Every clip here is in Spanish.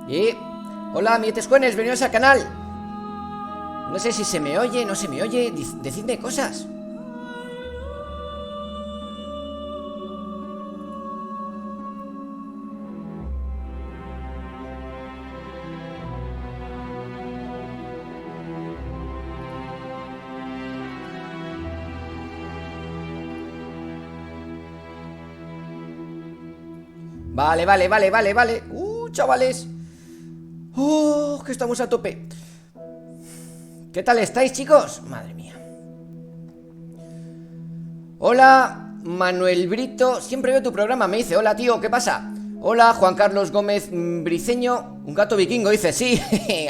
Y... hola, mietescuenes, venidos al canal. No sé si se me oye, no se me oye. Decidme cosas. Vale. Chavales. Que estamos a tope. ¿Qué tal estáis, chicos? Madre mía. Hola, Manuel Brito. Siempre veo tu programa, me dice. Hola, tío, ¿qué pasa? Hola, Juan Carlos Gómez Briceño. Un gato vikingo, dice. Sí,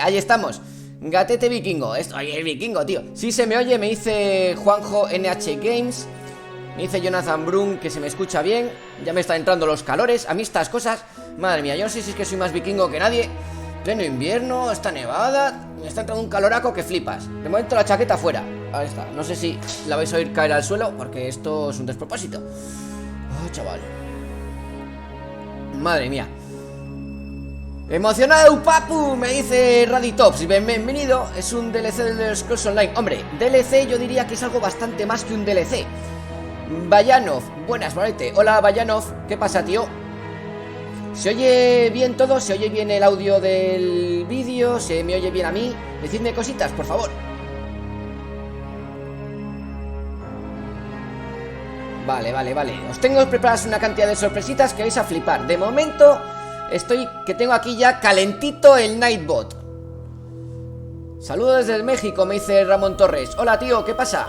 ahí estamos. Gatete vikingo. Estoy el vikingo, tío. Sí se me oye, me dice Juanjo NH Games. Me dice Jonathan Brun que se me escucha bien. Ya me están entrando los calores. A mí estas cosas, madre mía, yo no sé si es que soy más vikingo que nadie. Pleno invierno, está nevada. Me está entrando un caloraco que flipas. De momento la chaqueta fuera. Ahí está, no sé si la vais a oír caer al suelo, porque esto es un despropósito. Oh, chaval. Madre mía. Emocionado, papu, me dice Raditops. Bienvenido, es un DLC de los Scrolls Online. Hombre, DLC yo diría que es algo bastante más que un DLC. Vayanov, buenas, Valete. Hola, Vayanov, ¿qué pasa, tío? ¿Se oye bien todo? ¿Se oye bien el audio del vídeo? ¿Se me oye bien a mí? Decidme cositas, por favor. Vale. Os tengo preparadas una cantidad de sorpresitas que vais a flipar. De momento, que tengo aquí ya calentito el Nightbot. Saludos desde México, me dice Ramón Torres. Hola, tío, ¿qué pasa?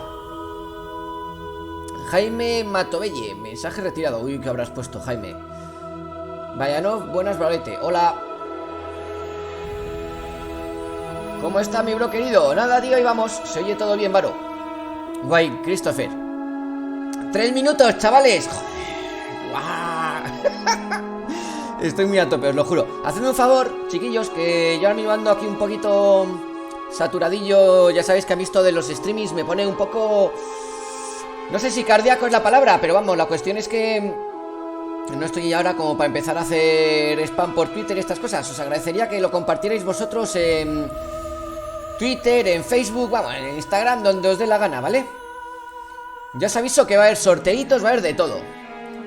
Jaime Matovelle, mensaje retirado. Uy, ¿qué habrás puesto, Jaime? Vayanov, buenas, Valete. Hola. ¿Cómo está mi bro querido? Nada, tío, ahí vamos. Se oye todo bien, Varo. Guay, Christopher. 3 minutos, chavales. Estoy muy a tope, os lo juro. Hacedme un favor, chiquillos, que yo ahora mismo ando aquí un poquito saturadillo. Ya sabéis que a mí esto de los streamings me pone un poco... no sé si cardíaco es la palabra, pero vamos, la cuestión es que no estoy ahora como para empezar a hacer spam por Twitter y estas cosas. Os agradecería que lo compartierais vosotros en Twitter, en Facebook, vamos, en Instagram, donde os dé la gana, ¿vale? Ya os aviso que va a haber sorteitos, va a haber de todo.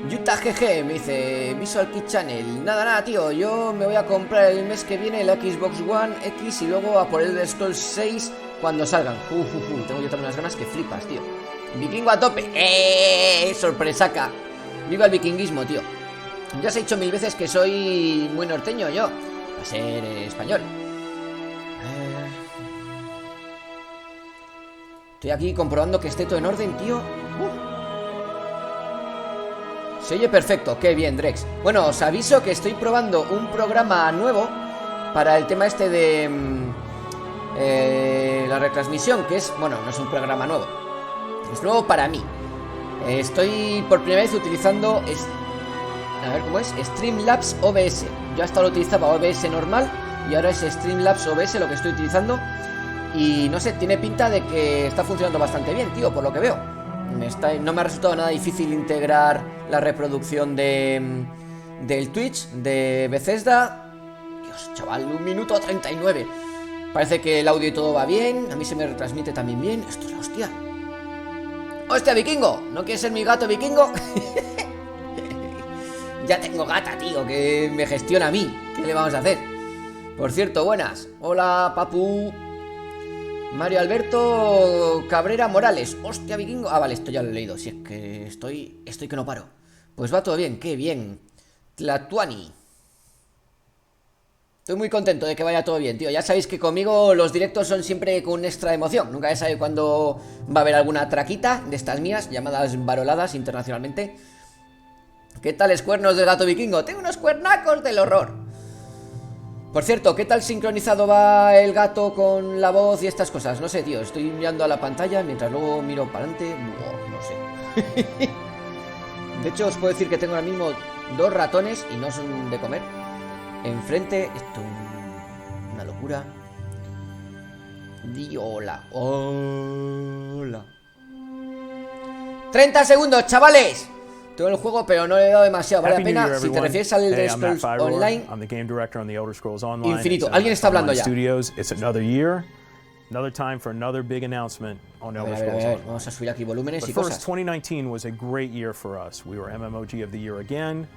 Yuta GG me dice Visual Key Channel. Nada, tío, yo me voy a comprar el mes que viene la Xbox One X y luego a por el de Scrolls 6 cuando salgan. Tengo yo también unas ganas que flipas, tío. Vikingo a tope. Sorpresaca. Viva el vikinguismo, tío. Ya os he dicho 1000 veces que soy muy norteño yo, a ser español. Estoy aquí comprobando que esté todo en orden, tío. Se oye perfecto, qué bien, Drex. Bueno, os aviso que estoy probando un programa nuevo para el tema este de la retransmisión, que es, bueno, no es un programa nuevo, es nuevo para mí. Estoy por primera vez utilizando a ver cómo es, Streamlabs OBS. Yo hasta lo utilizaba OBS normal y ahora es Streamlabs OBS lo que estoy utilizando. Y no sé, tiene pinta de que está funcionando bastante bien, tío, por lo que veo. No me ha resultado nada difícil integrar la reproducción del Twitch de Bethesda. Dios, chaval, 1 minuto 39. Parece que el audio y todo va bien. A mí se me retransmite también bien. Esto es la hostia. ¡Hostia, vikingo! ¿No quieres ser mi gato vikingo? Ya tengo gata, tío, que me gestiona a mí. ¿Qué le vamos a hacer? Por cierto, buenas. Hola, papu. Mario Alberto Cabrera Morales. Hostia, vikingo. Ah, vale, esto ya lo he leído. Si es que estoy que no paro. Pues va todo bien, qué bien. Tlatuani. Estoy muy contento de que vaya todo bien, tío. Ya sabéis que conmigo los directos son siempre con extra emoción. Nunca se sabe cuándo va a haber alguna traquita de estas mías, llamadas varoladas internacionalmente. ¿Qué tales cuernos del gato vikingo? Tengo unos cuernacos del horror. Por cierto, ¿qué tal sincronizado va el gato con la voz y estas cosas? No sé, tío, estoy mirando a la pantalla mientras luego miro para adelante. No sé. De hecho, os puedo decir que tengo ahora mismo 2 ratones y no son de comer enfrente. Esto es una locura. Di hola. Hola. 30 segundos, chavales. Tengo el juego, pero no le he dado demasiado. Vale la pena. Si te refieres al Elder Scrolls Online, infinito. Alguien está hablando ya. Another time for another big announcement on Elder Scrolls Online. Vamos a subir aquí volúmenes y cosas. First, 2019 was a great year for us. We were MMOG of the year again.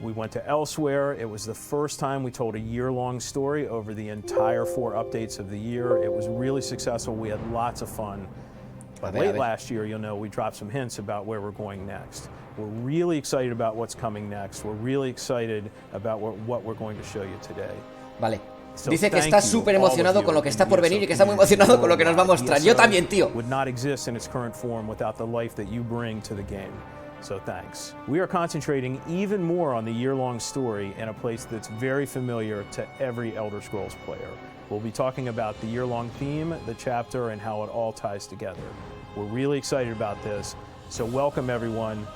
We went to Elsewhere. It was the first time we told a year-long story over the entire 4 updates of the year. It was really successful. We had lots of fun. But late last year, you'll know, we dropped some hints about where we're going next. We're really excited about what's coming next. We're really excited about what we're going to show you today. Vale. Dice que está súper emocionado con lo que está por venir y que está muy emocionado con lo que nos va a mostrar. Yo también, tío. Would not exist in its current form without the life that you bring to the game. So thanks. We are concentrating even more on the year-long story in a place that's very familiar to every Elder Scrolls player. We'll be talking about the year-long theme, the chapter, and how it all ties together. We're really excited about this. So welcome everyone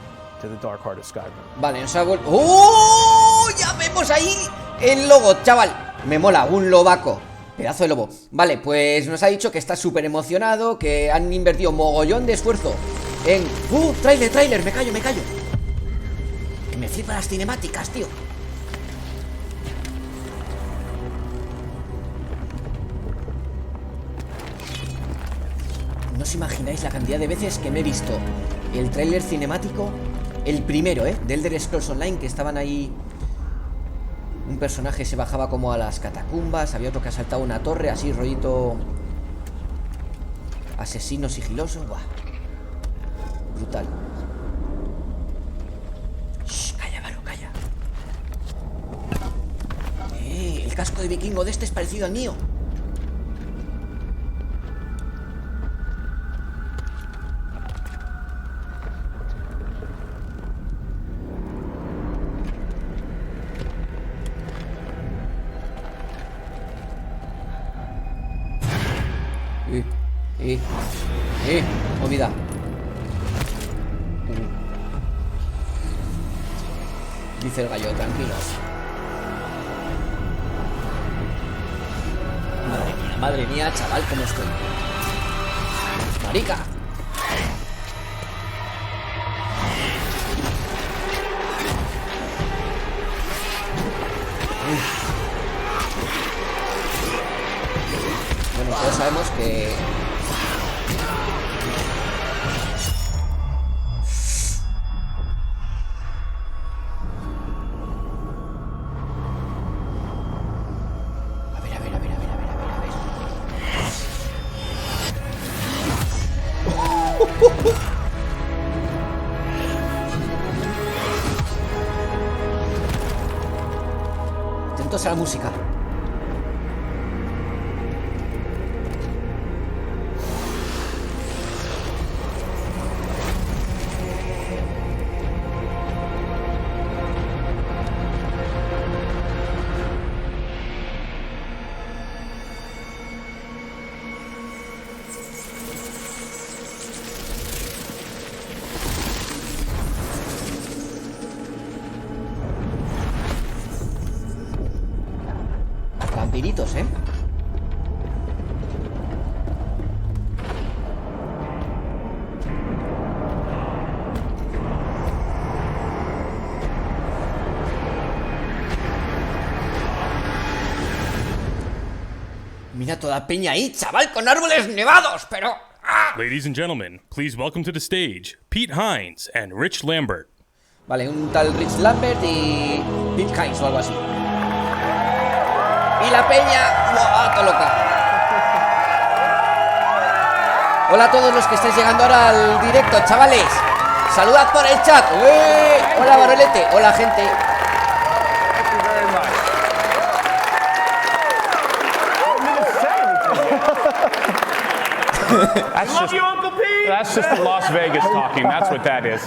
to the Dark Heart of Skyrim. Vale, nos ha vuelto. ¡Oh! Ya vemos ahí el logo, chaval. Me mola, un lobaco. Pedazo de lobo. Vale, pues nos ha dicho que está súper emocionado, que han invertido mogollón de esfuerzo en... ¡Tráiler! Me callo. Que me flipan las cinemáticas, tío. No os imagináis la cantidad de veces que me he visto el tráiler cinemático, el primero, de Elder Scrolls Online, que estaban ahí... Un personaje se bajaba como a las catacumbas, había otro que ha saltado una torre, así rollito asesino sigiloso. Buah. Brutal. Shh, calla, Varo, calla. El casco de vikingo de este es parecido al mío. Comida. Dice el gallo, tranquilos. Madre mía, chaval, cómo estoy. Marica. Bueno, todos sabemos que... Atentos a la música. Vampiritos, Mira toda peña ahí, chaval, con árboles nevados, pero... ¡ah! Ladies and gentlemen, please welcome to the stage Pete Hines and Rich Lambert. Vale, un tal Rich Lambert y Pete Hines o algo así. Y la peña... ¡buah! ¡Todo loca! Hola a todos los que estáis llegando ahora al directo, chavales. Saludad por el chat. Hola, Barolete. Hola, gente. That's just Las Vegas talking. That's what that is.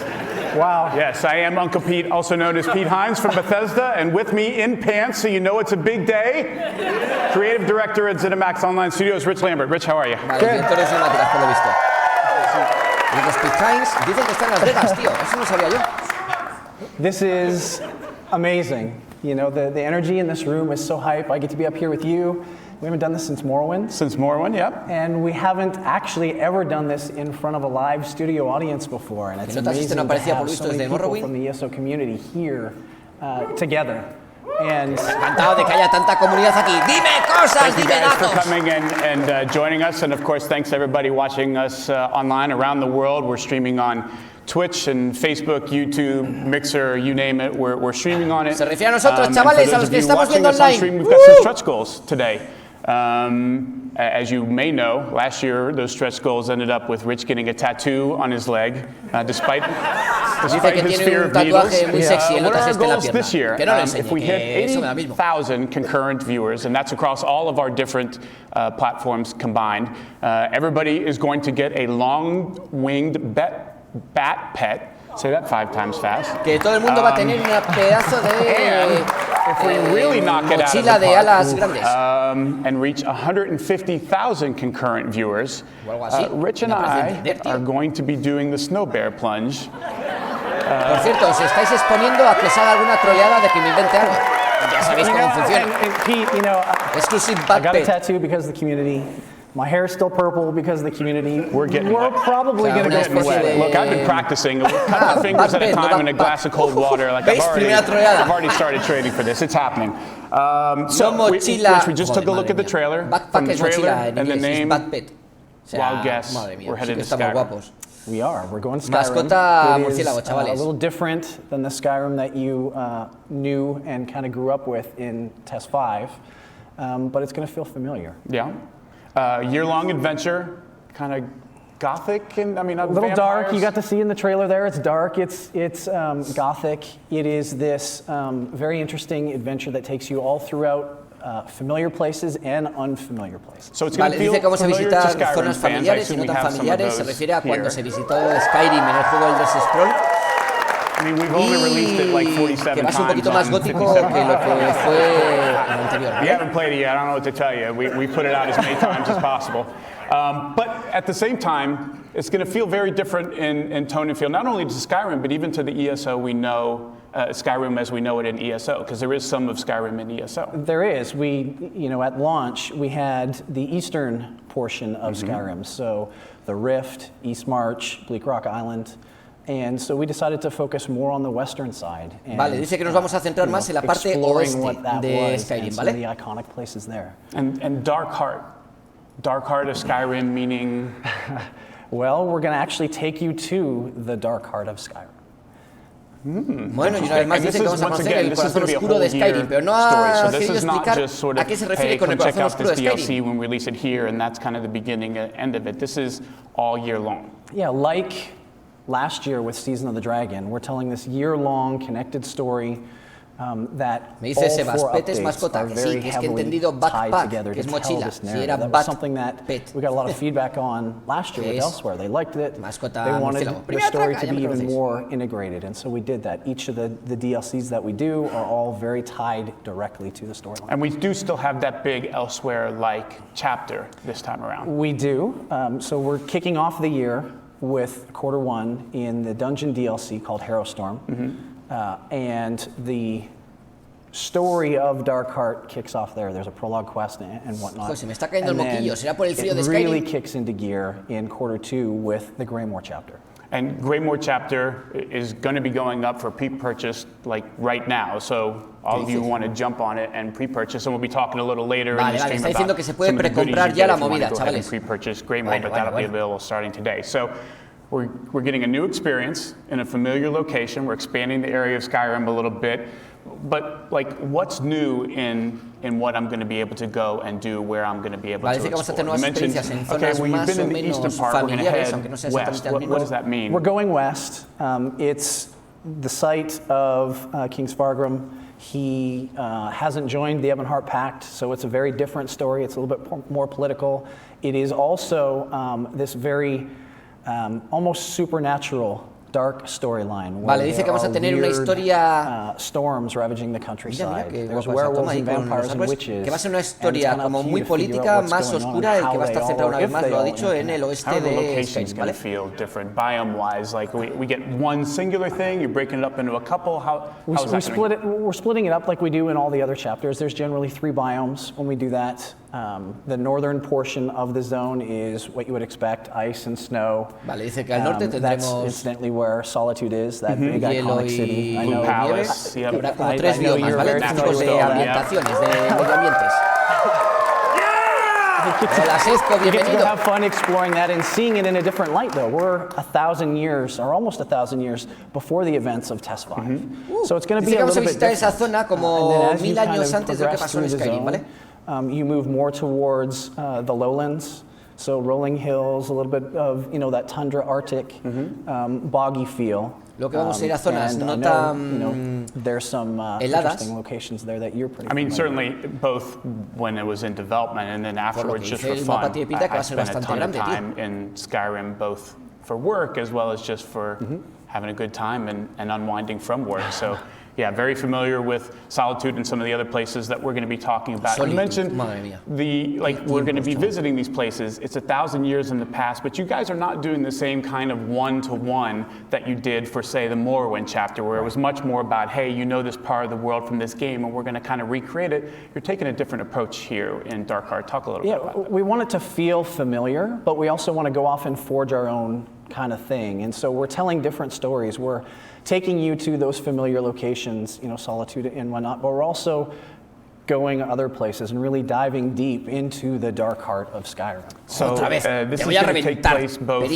Wow. Yes, I am Uncle Pete, also known as Pete Hines from Bethesda, and with me in pants, so you know it's a big day, creative director at ZeniMax Online Studios, Rich Lambert. Rich, how are you? Vale, director de cinemáticas, por lo visto. Y los Pete Hines dicen que están en Las Vegas, tío. Eso no sabía yo. This is amazing. You know, the energy in this room is so hype. I get to be up here with you, We haven't done this since Morrowind. Since Morrowind, yep. And we haven't actually ever done this in front of a live studio audience before. And it's amazing to have so many people from the ESO community here together. And encantado de que haya tanta comunidad aquí. Dime cosas, thank you dime guys for datos. coming and joining us. And of course, thanks to everybody watching us online around the world. We're streaming on Twitch and Facebook, YouTube, Mixer, you name it. We're streaming on it. Se refiere a nosotros, chavales, a los que estamos viendo online. We've got some stretch goals today. As you may know, last year those stretch goals ended up with Rich getting a tattoo on his leg, despite his fear of needles. What are our goals this year? If we hit 80,000 concurrent viewers, and that's across all of our different platforms combined, everybody is going to get a long-winged bat pet. Say that 5 times fast. Que todo el mundo va a tener un pedazo de if we really knock it out of mochila de alas the grandes. park, and reach 150,000 concurrent viewers, Rich and I are going to be doing the snow bear plunge. Por cierto, os estáis exponiendo a que se haga alguna troleada de que me invente algo. Ya sabéis cómo funciona. And Pete, Exclusive I got a backpack. tattoo because of the community. My hair is still purple because of the community. We're probably going to go for it. Look, I've been practicing. A couple fingers at a time in a glass of cold water. Like I've already started training for this. It's happening. So we just took a look at the trailer. From the trailer and the name, wild guess, we're headed to Skyrim. We are. We're going to Skyrim. Mascota It is murciélago, chavales. a little different than the Skyrim that you knew and kind of grew up with in Test 5, but it's going to feel familiar. Yeah. Year-long adventure, kind of gothic, and I mean, a little dark. You got to see in the trailer there. It's dark. It's gothic. It is this very interesting adventure that takes you all throughout familiar places and unfamiliar places. So it's going to feel dice cómo se familiar visitan to Skyrim zonas fans. familiares y no tan familiares. Se refiere a cuando se visitó Skyrim en el juego del Scroll. I mean, we've only released it like 47 que va a ser un times poquito más gótico que lo que fue el anterior. You haven't played it yet. I don't know what to tell you. We put it out as many times as possible. But at the same time, it's going to feel very different in tone and feel, not only to Skyrim, but even to the ESO we know, Skyrim as we know it in ESO, because there is some of Skyrim in ESO. There is. At launch, we had the eastern portion of Skyrim. So the Rift, East March, Bleak Rock Island. And so we decided to focus more on the western side. And, vale, dice que nos vamos a centrar más en la parte oeste de Skyrim, ¿vale? The iconic places there. And Dark Heart of Skyrim meaning? Well, we're going to actually take you to the Dark Heart of Skyrim. Bueno, y una vez más dice que vamos a conocer el corazón oscuro de Skyrim, pero no ha querido explicar a qué se refiere con el corazón oscuro de Skyrim. When we release it here, and that's kind of the beginning and end of it. This is all year long. Yeah, like last year with Season of the Dragon, we're telling this year-long connected story that me dice all 4 Sebas, updates are very heavily tied together to tell this narrative. That was something that we got a lot of feedback on last year with Elsewhere. They liked it. They wanted the story to be even more integrated, and so we did that. Each of the DLCs that we do are all very tied directly to the storyline. And we do still have that big Elsewhere-like chapter this time around. We do. So we're kicking off the year with quarter 1 in the dungeon DLC called Harrowstorm. And the story of Darkheart kicks off there. There's a prologue quest and whatnot. Pues se me está cayendo el moquillo. ¿Será por el frío de It Skyrim? really kicks into gear in quarter 2 with the Greymore chapter. And Greymore chapter is going to be going up for pre-purchase like right now. So all of you who want to jump on it and pre-purchase, and we'll be talking a little later in the stream está diciendo about que se puede some of the goodies precomprar you ya get la if you want movida, to go ahead and chavales. pre-purchase Greymore, but that'll be available starting today. So we're getting a new experience in a familiar location. We're expanding the area of Skyrim a little bit. But like, what's new in what I'm going to be able to go and do, where I'm going to be able to explore? You mentioned, okay, well, you've been in the eastern part, we're going to head west. What does that mean? We're going west. It's the site of King Svargrim. He hasn't joined the Ebonheart Pact, so it's a very different story. It's a little bit more political. It is also this very almost supernatural dark storyline. Vale, dice que vamos a tener una historia. Storms ravaging the countryside. There's werewolves and vampires and witches. Que va a ser una historia como muy política, más oscura, y que va a estar centrada una vez más, lo ha dicho, en el oeste de Skyrim, ¿vale? Feel different biome-wise. Like we get one singular thing. You're breaking it up into a couple. We're splitting it up like we do in all the other chapters. There's generally 3 biomes when we do that. The northern portion of the zone is what you would expect, ice and snow. Vale, dice que al norte tendremos that's incidentally where Solitude is, that big iconic city. I know. Palace. Yep. Habrá como 3 biomas, ¿vale? 3 tipos de ambientaciones, de medio ambientes. Hola, Sezco, bienvenido. We get to have fun exploring that and seeing it in a different light, though. We're 1,000 years, or almost 1,000 years, before the events of Test 5. So it's going to be a little bit different. Esa zona como 1000 años antes de lo que pasó en Skyrim, ¿vale? You move more towards the lowlands, so rolling hills, a little bit of that tundra, Arctic, boggy feel. Lo que vamos a ir a zonas no tan there's some interesting locations there that you're pretty. I mean, certainly both when it was in development and then afterwards, just for fun. I spent a ton of time in Skyrim, both for work as well as just for having a good time and unwinding from work. So. Yeah, very familiar with Solitude and some of the other places that we're going to be talking about. You mentioned we're going to be visiting these places. It's 1,000 years in the past, but you guys are not doing the same kind of one-to-one that you did for, say, the Morrowind chapter, where it was much more about, hey, you know this part of the world from this game, and we're going to kind of recreate it. You're taking a different approach here in Darkheart. Talk a little bit about that. We want it to feel familiar, but we also want to go off and forge our own kind of thing. And so we're telling different stories. We're taking you to those familiar locations, Solitude and whatnot, but we're also going other places and really diving deep into the dark heart of Skyrim. So this is going to take place both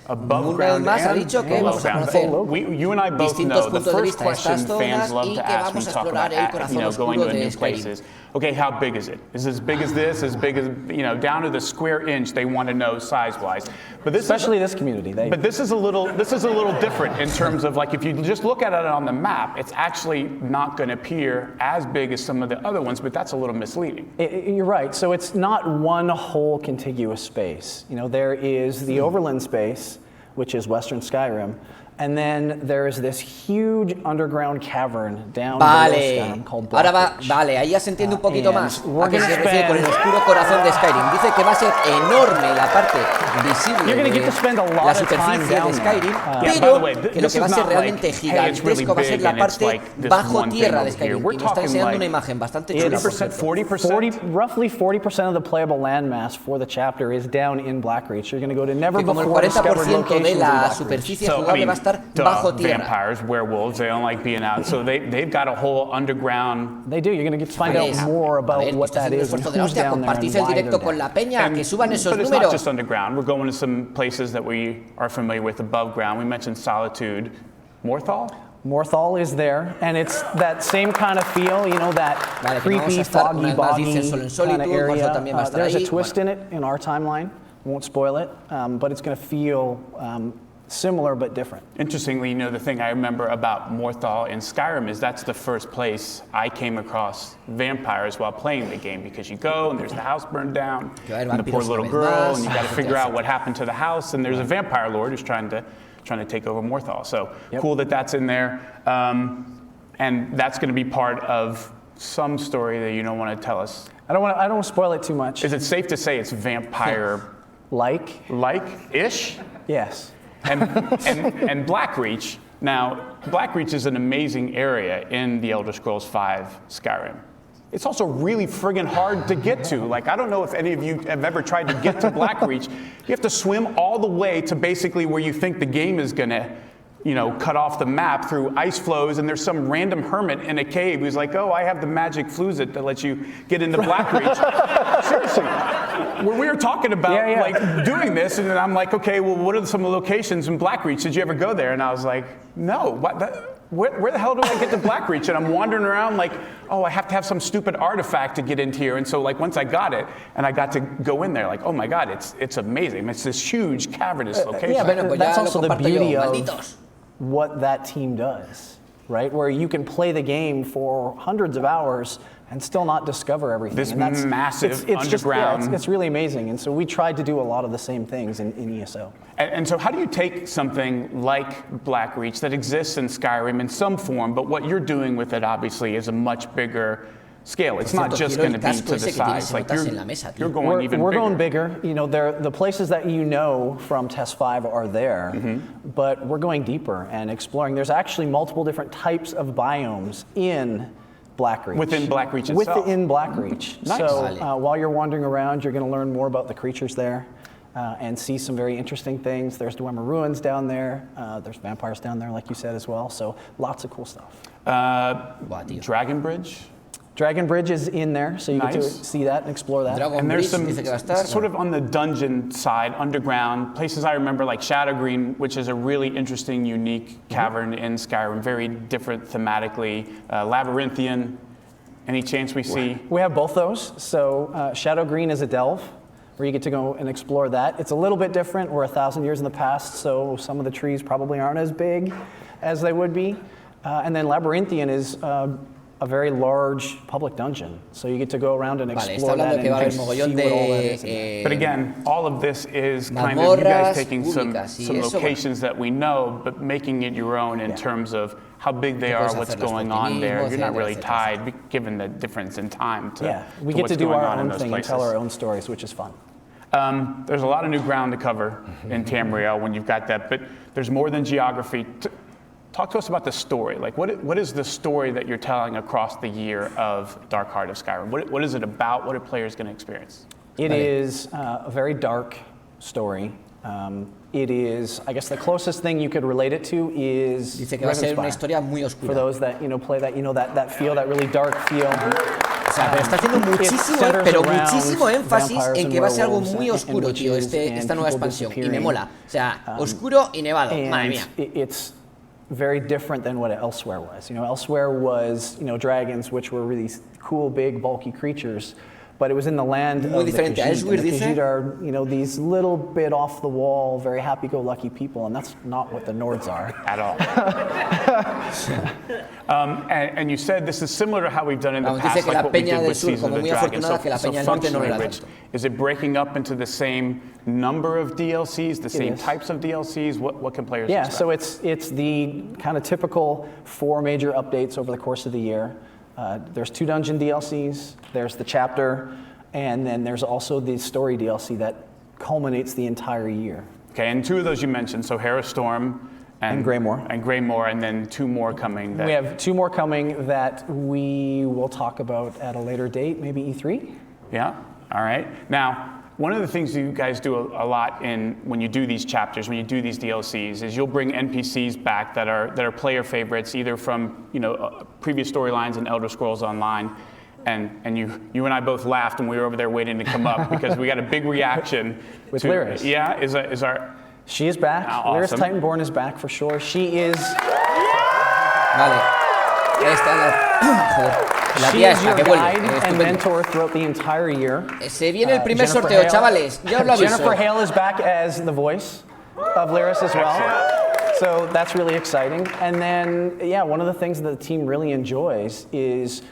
above ground and below ground. You and I both know the first question fans love to ask when we talk about going to new places. Okay, how big is it? Is it as big as this? As big as down to the square inch? They want to know size-wise. But especially this community. But this is a little different in terms of if you just look at it on the map, it's actually not going to appear as big as some of the other ones. But that's a little misleading. You're right. So it's not one whole contiguous space. There is the overland space, which is Western Skyrim, and then there is this huge underground cavern down below Skyrim called Black Ridge. Vale, ahí ya se entiende un poquito más a qué se refiere con el oscuro corazón de Skyrim. Dice que va a ser enorme la parte visible de la superficie de Skyrim, pero que lo que va a ser realmente gigantesco va a ser la parte bajo tierra de Skyrim. Y nos está enseñando una imagen bastante chula. 40%? Roughly 40% of the playable landmass for the chapter is down in Black Ridge. You're going to go to never before discovered locations de la superficie jugable va a estar bajo tierra. Vampires, werewolves, they don't like being out, so they've got a whole underground. They do. You're going to get to find out more about what that is and who's down there and why they're there. Que suban esos but it's números. Not just underground. We're going to some places that we are familiar with above ground. We mentioned Solitude. Morthal? Morthal is there, and it's that same kind of feel, that creepy, foggy, boggy kind of area. There's a twist in it in our timeline. Won't spoil it, but it's going to feel similar but different. Interestingly, the thing I remember about Morthal in Skyrim is that's the first place I came across vampires while playing the game, because you go and there's the house burned down, and the poor little girl, and you got to figure out what happened to the house, and there's a vampire lord who's trying to take over Morthal. So cool that that's in there, and that's going to be part of some story that you don't want to tell us. I don't want to spoil it too much. Is it safe to say it's vampire like-ish? Yes. And Blackreach. Now, Blackreach is an amazing area in the Elder Scrolls V Skyrim. It's also really friggin' hard to get to. I don't know if any of you have ever tried to get to Blackreach. You have to swim all the way to basically where you think the game is gonna, cut off the map through ice flows, and there's some random hermit in a cave who's like, oh, I have the magic fluzit that lets you get into Blackreach. Seriously. When we were talking about doing this, and then I'm like, okay, well, what are some of the locations in Blackreach? Did you ever go there? And I was like, no. Where the hell do I get to Blackreach? And I'm wandering around like, oh, I have to have some stupid artifact to get into here. And so once I got it, and I got to go in there, oh my God, it's amazing. It's this huge cavernous location. But that's also the beauty of what that team does. right? Where you can play the game for hundreds of hours and still not discover everything. This and that's massive it's underground. Just, it's really amazing. And so we tried to do a lot of the same things in ESO. And so how do you take something like Blackreach that exists in Skyrim in some form, but what you're doing with it obviously is a much bigger scale. It's not just going to be to the size. Like you're going even bigger. We're going bigger. You know, the places that you know from Test 5 are there, but we're going deeper and exploring. There's actually multiple different types of biomes in Blackreach. Within Blackreach itself? Within Blackreach. Nice. So while you're wandering around, you're going to learn more about the creatures there and see some very interesting things. There's Dwemer Ruins down there. There's vampires down there, like you said, as well. So lots of cool stuff. Dragon Bridge? Dragon Bridge is in there, so you get to see that and explore that. And there's some sort of on the dungeon side, underground, places I remember like Shadowgreen, which is a really interesting, unique cavern in Skyrim, very different thematically. Labyrinthian, any chance we see? We have both those. So Shadowgreen is a delve, where you get to go and explore that. It's a little bit different. We're 1,000 years in the past, so some of the trees probably aren't as big as they would be. And then Labyrinthian is a very large public dungeon. So you get to go around and explore that and just see what all that is. But again, all of this is kind of you guys taking some locations that we know, but making it your own in terms of how big they are, what's going on there. You're not really tied, given the difference in time to we get to do our own thing and tell our own stories, which is fun. There's a lot of new ground to cover in Tamriel when you've got that, but there's more than geography. Talk to us about the story. Like, what is the story that you're telling across the year of Dark Heart of Skyrim? What is it about? What are players going to experience? It is a very dark story. It is, I guess, the closest thing you could relate it to is Dice que va a ser una historia muy oscura. For those that play that, that feel, that really dark feel. O sea, pero está haciendo muchísimo énfasis en que va a ser algo muy oscuro, tío, esta nueva expansión. Y me mola. O sea, oscuro y nevado. Madre mía. It's very different than what Elsewhere was. Elsewhere was, dragons, which were really cool, big, bulky creatures, but it was in the land of the Khajiit. The Khajiit are, these little bit off the wall, very happy-go-lucky people, and that's not what the Nords are at all. And you said this is similar to how we've done in the past, like what we did with Season of the Dragon. So functionally, Rich, is it breaking up into the same number of DLCs, the same types of DLCs? What can players expect? So it's the kind of typical 4 major updates over the course of the year. There's 2 dungeon DLCs, there's the chapter, and then there's also the story DLC that culminates the entire year. Okay, and 2 of those you mentioned, so Hera Storm and Greymore, and then 2 more coming. We have 2 more coming that we will talk about at a later date, maybe E3. Yeah, all right. Now, one of the things you guys do a lot when you do these chapters, when you do these DLCs, is you'll bring NPCs back that are player favorites, either from previous storylines in Elder Scrolls Online, and you and I both laughed when we were over there waiting to come up because we got a big reaction with Lyris. Yeah, is our. She is back. Lyris Titanborn is back for sure. She is. Vale. La tía esta que vuelve. And mentor throughout the entire year. Se viene el primer sorteo, chavales. Ya os lo aviso. Jennifer Hale is back as the voice of Lyris as well. So that's really exciting. And then, one of the things that the team really enjoys is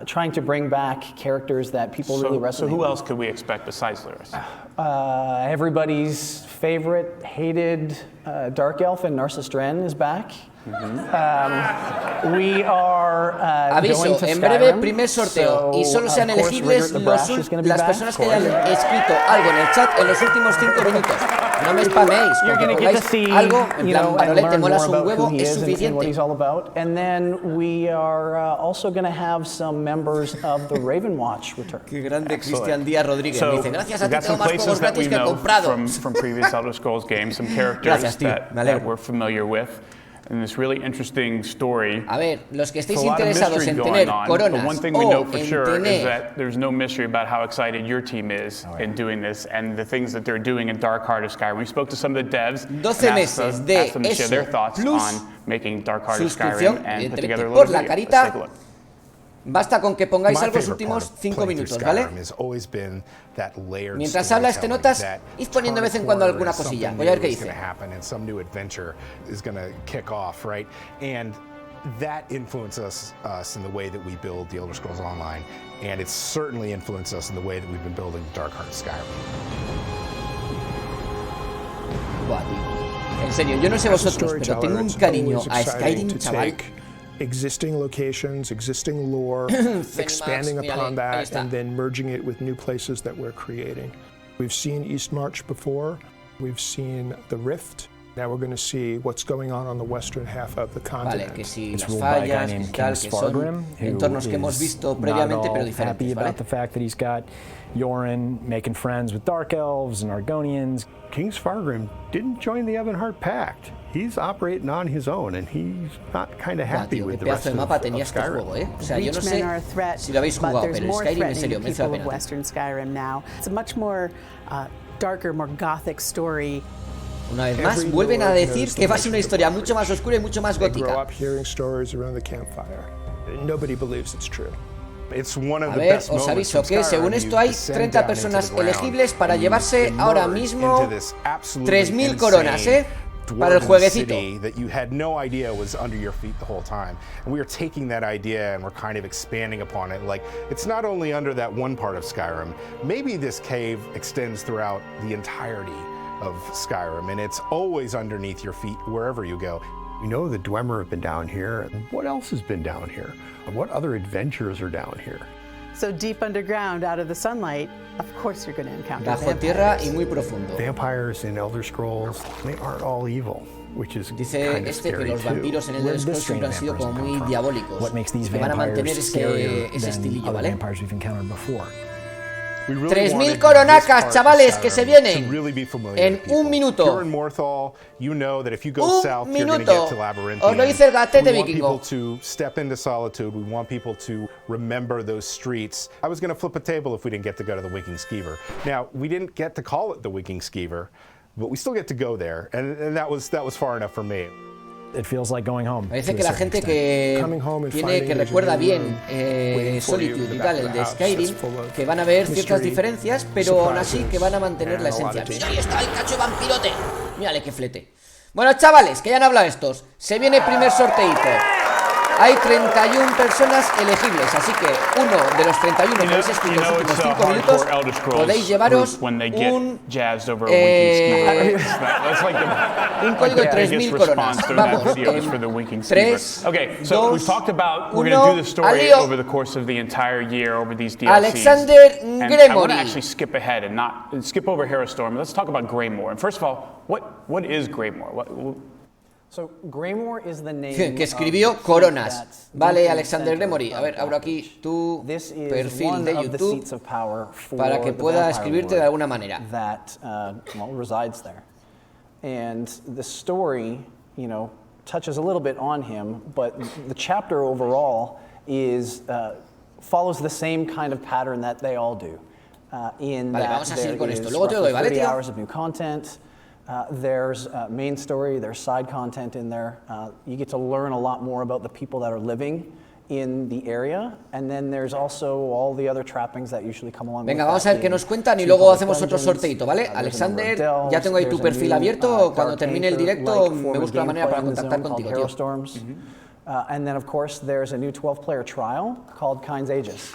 trying to bring back characters that people really resonate with. So who else could we expect besides Lyris? Everybody's favorite, hated Dark Elf and Narcissus Dren is back. We are Aviso, en breve primer sorteo y solo sean elegibles las personas que hayan escrito algo en el chat en los últimos 5 minutos. No me spaméis, porque pongáis algo en plan, Manolete, te molas un huevo, es suficiente. And then we are also going to have some members of the Raven Watch return. Qué grande Cristian Díaz Rodríguez. So, dice, gracias a ti tengo más juegos gratis que he comprado. From previous Elder Scrolls games, some characters that we're familiar with. And this really interesting story. A ver, los que estéis interesados en tener coronas the one thing we know for sure is that there's no mystery about how excited your team is in doing this and the things that they're doing in Dark Heart of Skyrim. We spoke to some of the devs 12 meses de asked them to share their thoughts on making Dark Heart of Skyrim and put together a por little la video. carita. Basta con que pongáis algo los últimos 5 minutos, ¿vale? Mientras habla notas, id poniendo de vez en cuando alguna cosilla. Voy a ver qué dice. that influenced us in the way that we build the Elder Scrolls Online, and it's certainly influenced us in the way that we've been building Dark Heart Skyrim. Buah, tío. En serio, yo no sé vosotros, pero tengo un cariño a Skyrim, chaval. Existing locations, existing lore, expanding upon that, and then merging it with new places that we're creating. We've seen East March before. We've seen the Rift. Now we're going to see what's going on the western half of the continent. Vale, que si las fallas, que tal, que son entornos que hemos visto previamente, pero diferentes, ¿vale? About the fact that he's got Yoren making friends with Dark Elves and Argonians. King Sfargrim didn't join the Ebonheart Pact. He's operating on his own, and he's not kind of happy with the rest of Skyrim. O sea, yo no sé si lo habéis jugado, pero Skyrim, en serio, merece la pena. Western Skyrim now. It's a much more darker, more gothic story. Una vez más, vuelven a decir que va a ser una historia mucho más oscura y mucho más gótica. A ver, os aviso que según esto hay 30 personas elegibles para llevarse ahora mismo 3.000 coronas, para el jueguecito. That you had no idea was under your feet the whole time. And we are taking that idea and we're kind of expanding upon it. Like, it's not only under that one part of Skyrim. Maybe this cave extends throughout the entirety of Skyrim, and it's always underneath your feet wherever you go. We know the Dwemer have been down here. What else has been down here? What other adventures are down here? So deep underground, out of the sunlight, of course you're going to encounter bajo tierra y muy profundo. Vampires in Elder Scrolls, they aren't all evil, which is Dice kind of que los vampiros en Elder Scrolls siempre han sido como muy diabólicos. What makes these que van a mantener ese estilillo, ¿vale? Vampires we've encountered before. 3.000 coronacas, chavales, que se vienen en un minuto. Un minuto. Os lo dice el gatete vikingo. To step into solitude, we want people to remember those streets. I was going to flip a table if we didn't get to go to the Wiking Skeever. Now, we didn't get to call it the Wiking Skeever, but we still get to go there, and that was far enough for me. It feels like going home. Parece que la gente que recuerda bien Solitude y tal, el de Skyrim, que van a ver ciertas diferencias, pero aún así que van a mantener la esencia. Mira, ahí está el cacho vampirote. Mírale qué flete. Bueno, chavales, que ya han hablado estos. Se viene el primer sorteito. Hay 31 personas elegibles, así que uno de los 31 que habéis escrito los últimos 5 minutos podéis llevaros un código de 3.000 coronas. Vamos, 3, 2, 1, al lío. Alexander Gremory. So, Greymore is the name que escribió coronas. Vale, Alexander Gremory. A ver, abro aquí tu perfil de YouTube para que pueda escribirte de alguna manera. That resides there. And the story, you know, touches a little bit on him, but the chapter overall is follows the same kind of pattern that they all do. In vale, vamos a seguir con esto. Luego te lo doy, ¿vale, tío? 30 hours of new content. There's main story, there's side content in there. You get to learn a lot more about the people that are living in the area, and then there's also all the other trappings that usually come along. Venga, vamos a ver qué nos cuentan y luego hacemos otro sorteito, ¿vale? Alexander, ya tengo ahí tu perfil abierto. Cuando termine el directo me busco la manera para contactar contigo, tío. And then of course there's a new 12-player trial called Kind's Aegis.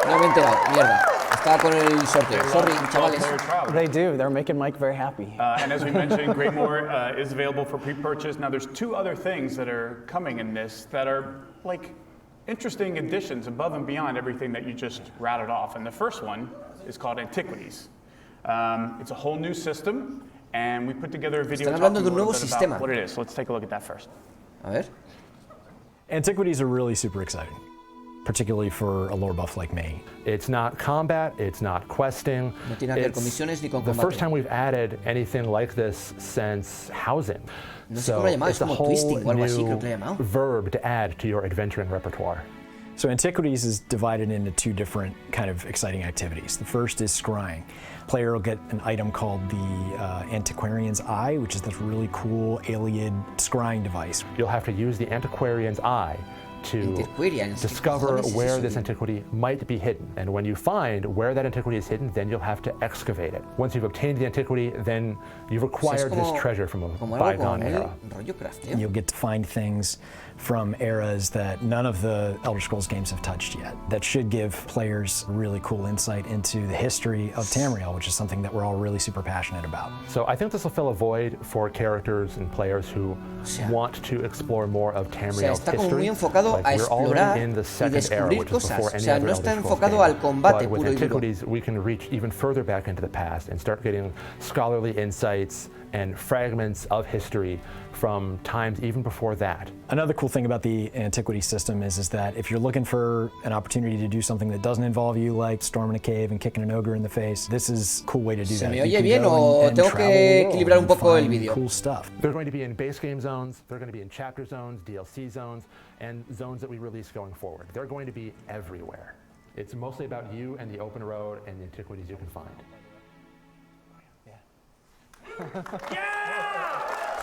No me he enterado, mierda. Estaba con el sorteo. Sorry, chavales. They do. They're making Mike very happy. And as we mentioned, Greymore is available for pre-purchase. Now, there's two other things that are coming in this that are like interesting additions above and beyond everything that you just routed off. And the first one is called Antiquities. It's a whole new system, and we put together a video talking a little bit about what it is. So let's take a look at that first. A ver. Antiquities are really super exciting, particularly for a lore buff like me. It's not combat, it's not questing. No tiene que ver con misiones ni con the combate. first time we've added anything like this since housing. No sé cómo lo llamaba, es como twisting o algo así, creo que lo he llamado. Verb to add to your adventuring repertoire. So Antiquities is divided into two different kind of exciting activities. The first is scrying. Player will get an item called the Antiquarian's Eye, which is this really cool alien scrying device. You'll have to use the Antiquarian's Eye to discover where this antiquity might be hidden. And when you find where that antiquity is hidden, then you'll have to excavate it. Once you've obtained the antiquity, then you've acquired this treasure from a bygone era. You'll get to find things from eras that none of the Elder Scrolls games have touched yet. That should give players really cool insight into the history of Tamriel, which is something that we're all really super passionate about. So I think this will fill a void for characters and players who want to explore more of Tamriel's history. Like, we're already in the second era, which is before any other Elder Scrolls game. But with Antiquities, we can reach even further back into the past and start getting scholarly insights and fragments of history from times even before that. Another cool thing about the Antiquity system is that if you're looking for an opportunity to do something that doesn't involve you, like storming a cave and kicking an ogre in the face, this is a cool way to do that. ¿Se me oye bien o tengo que equilibrar un poco el vídeo? Cool stuff. They're going to be in base game zones, they're going to be in chapter zones, DLC zones, and zones that we release going forward. They're going to be everywhere. It's mostly about you and the open road and the antiquities you can find.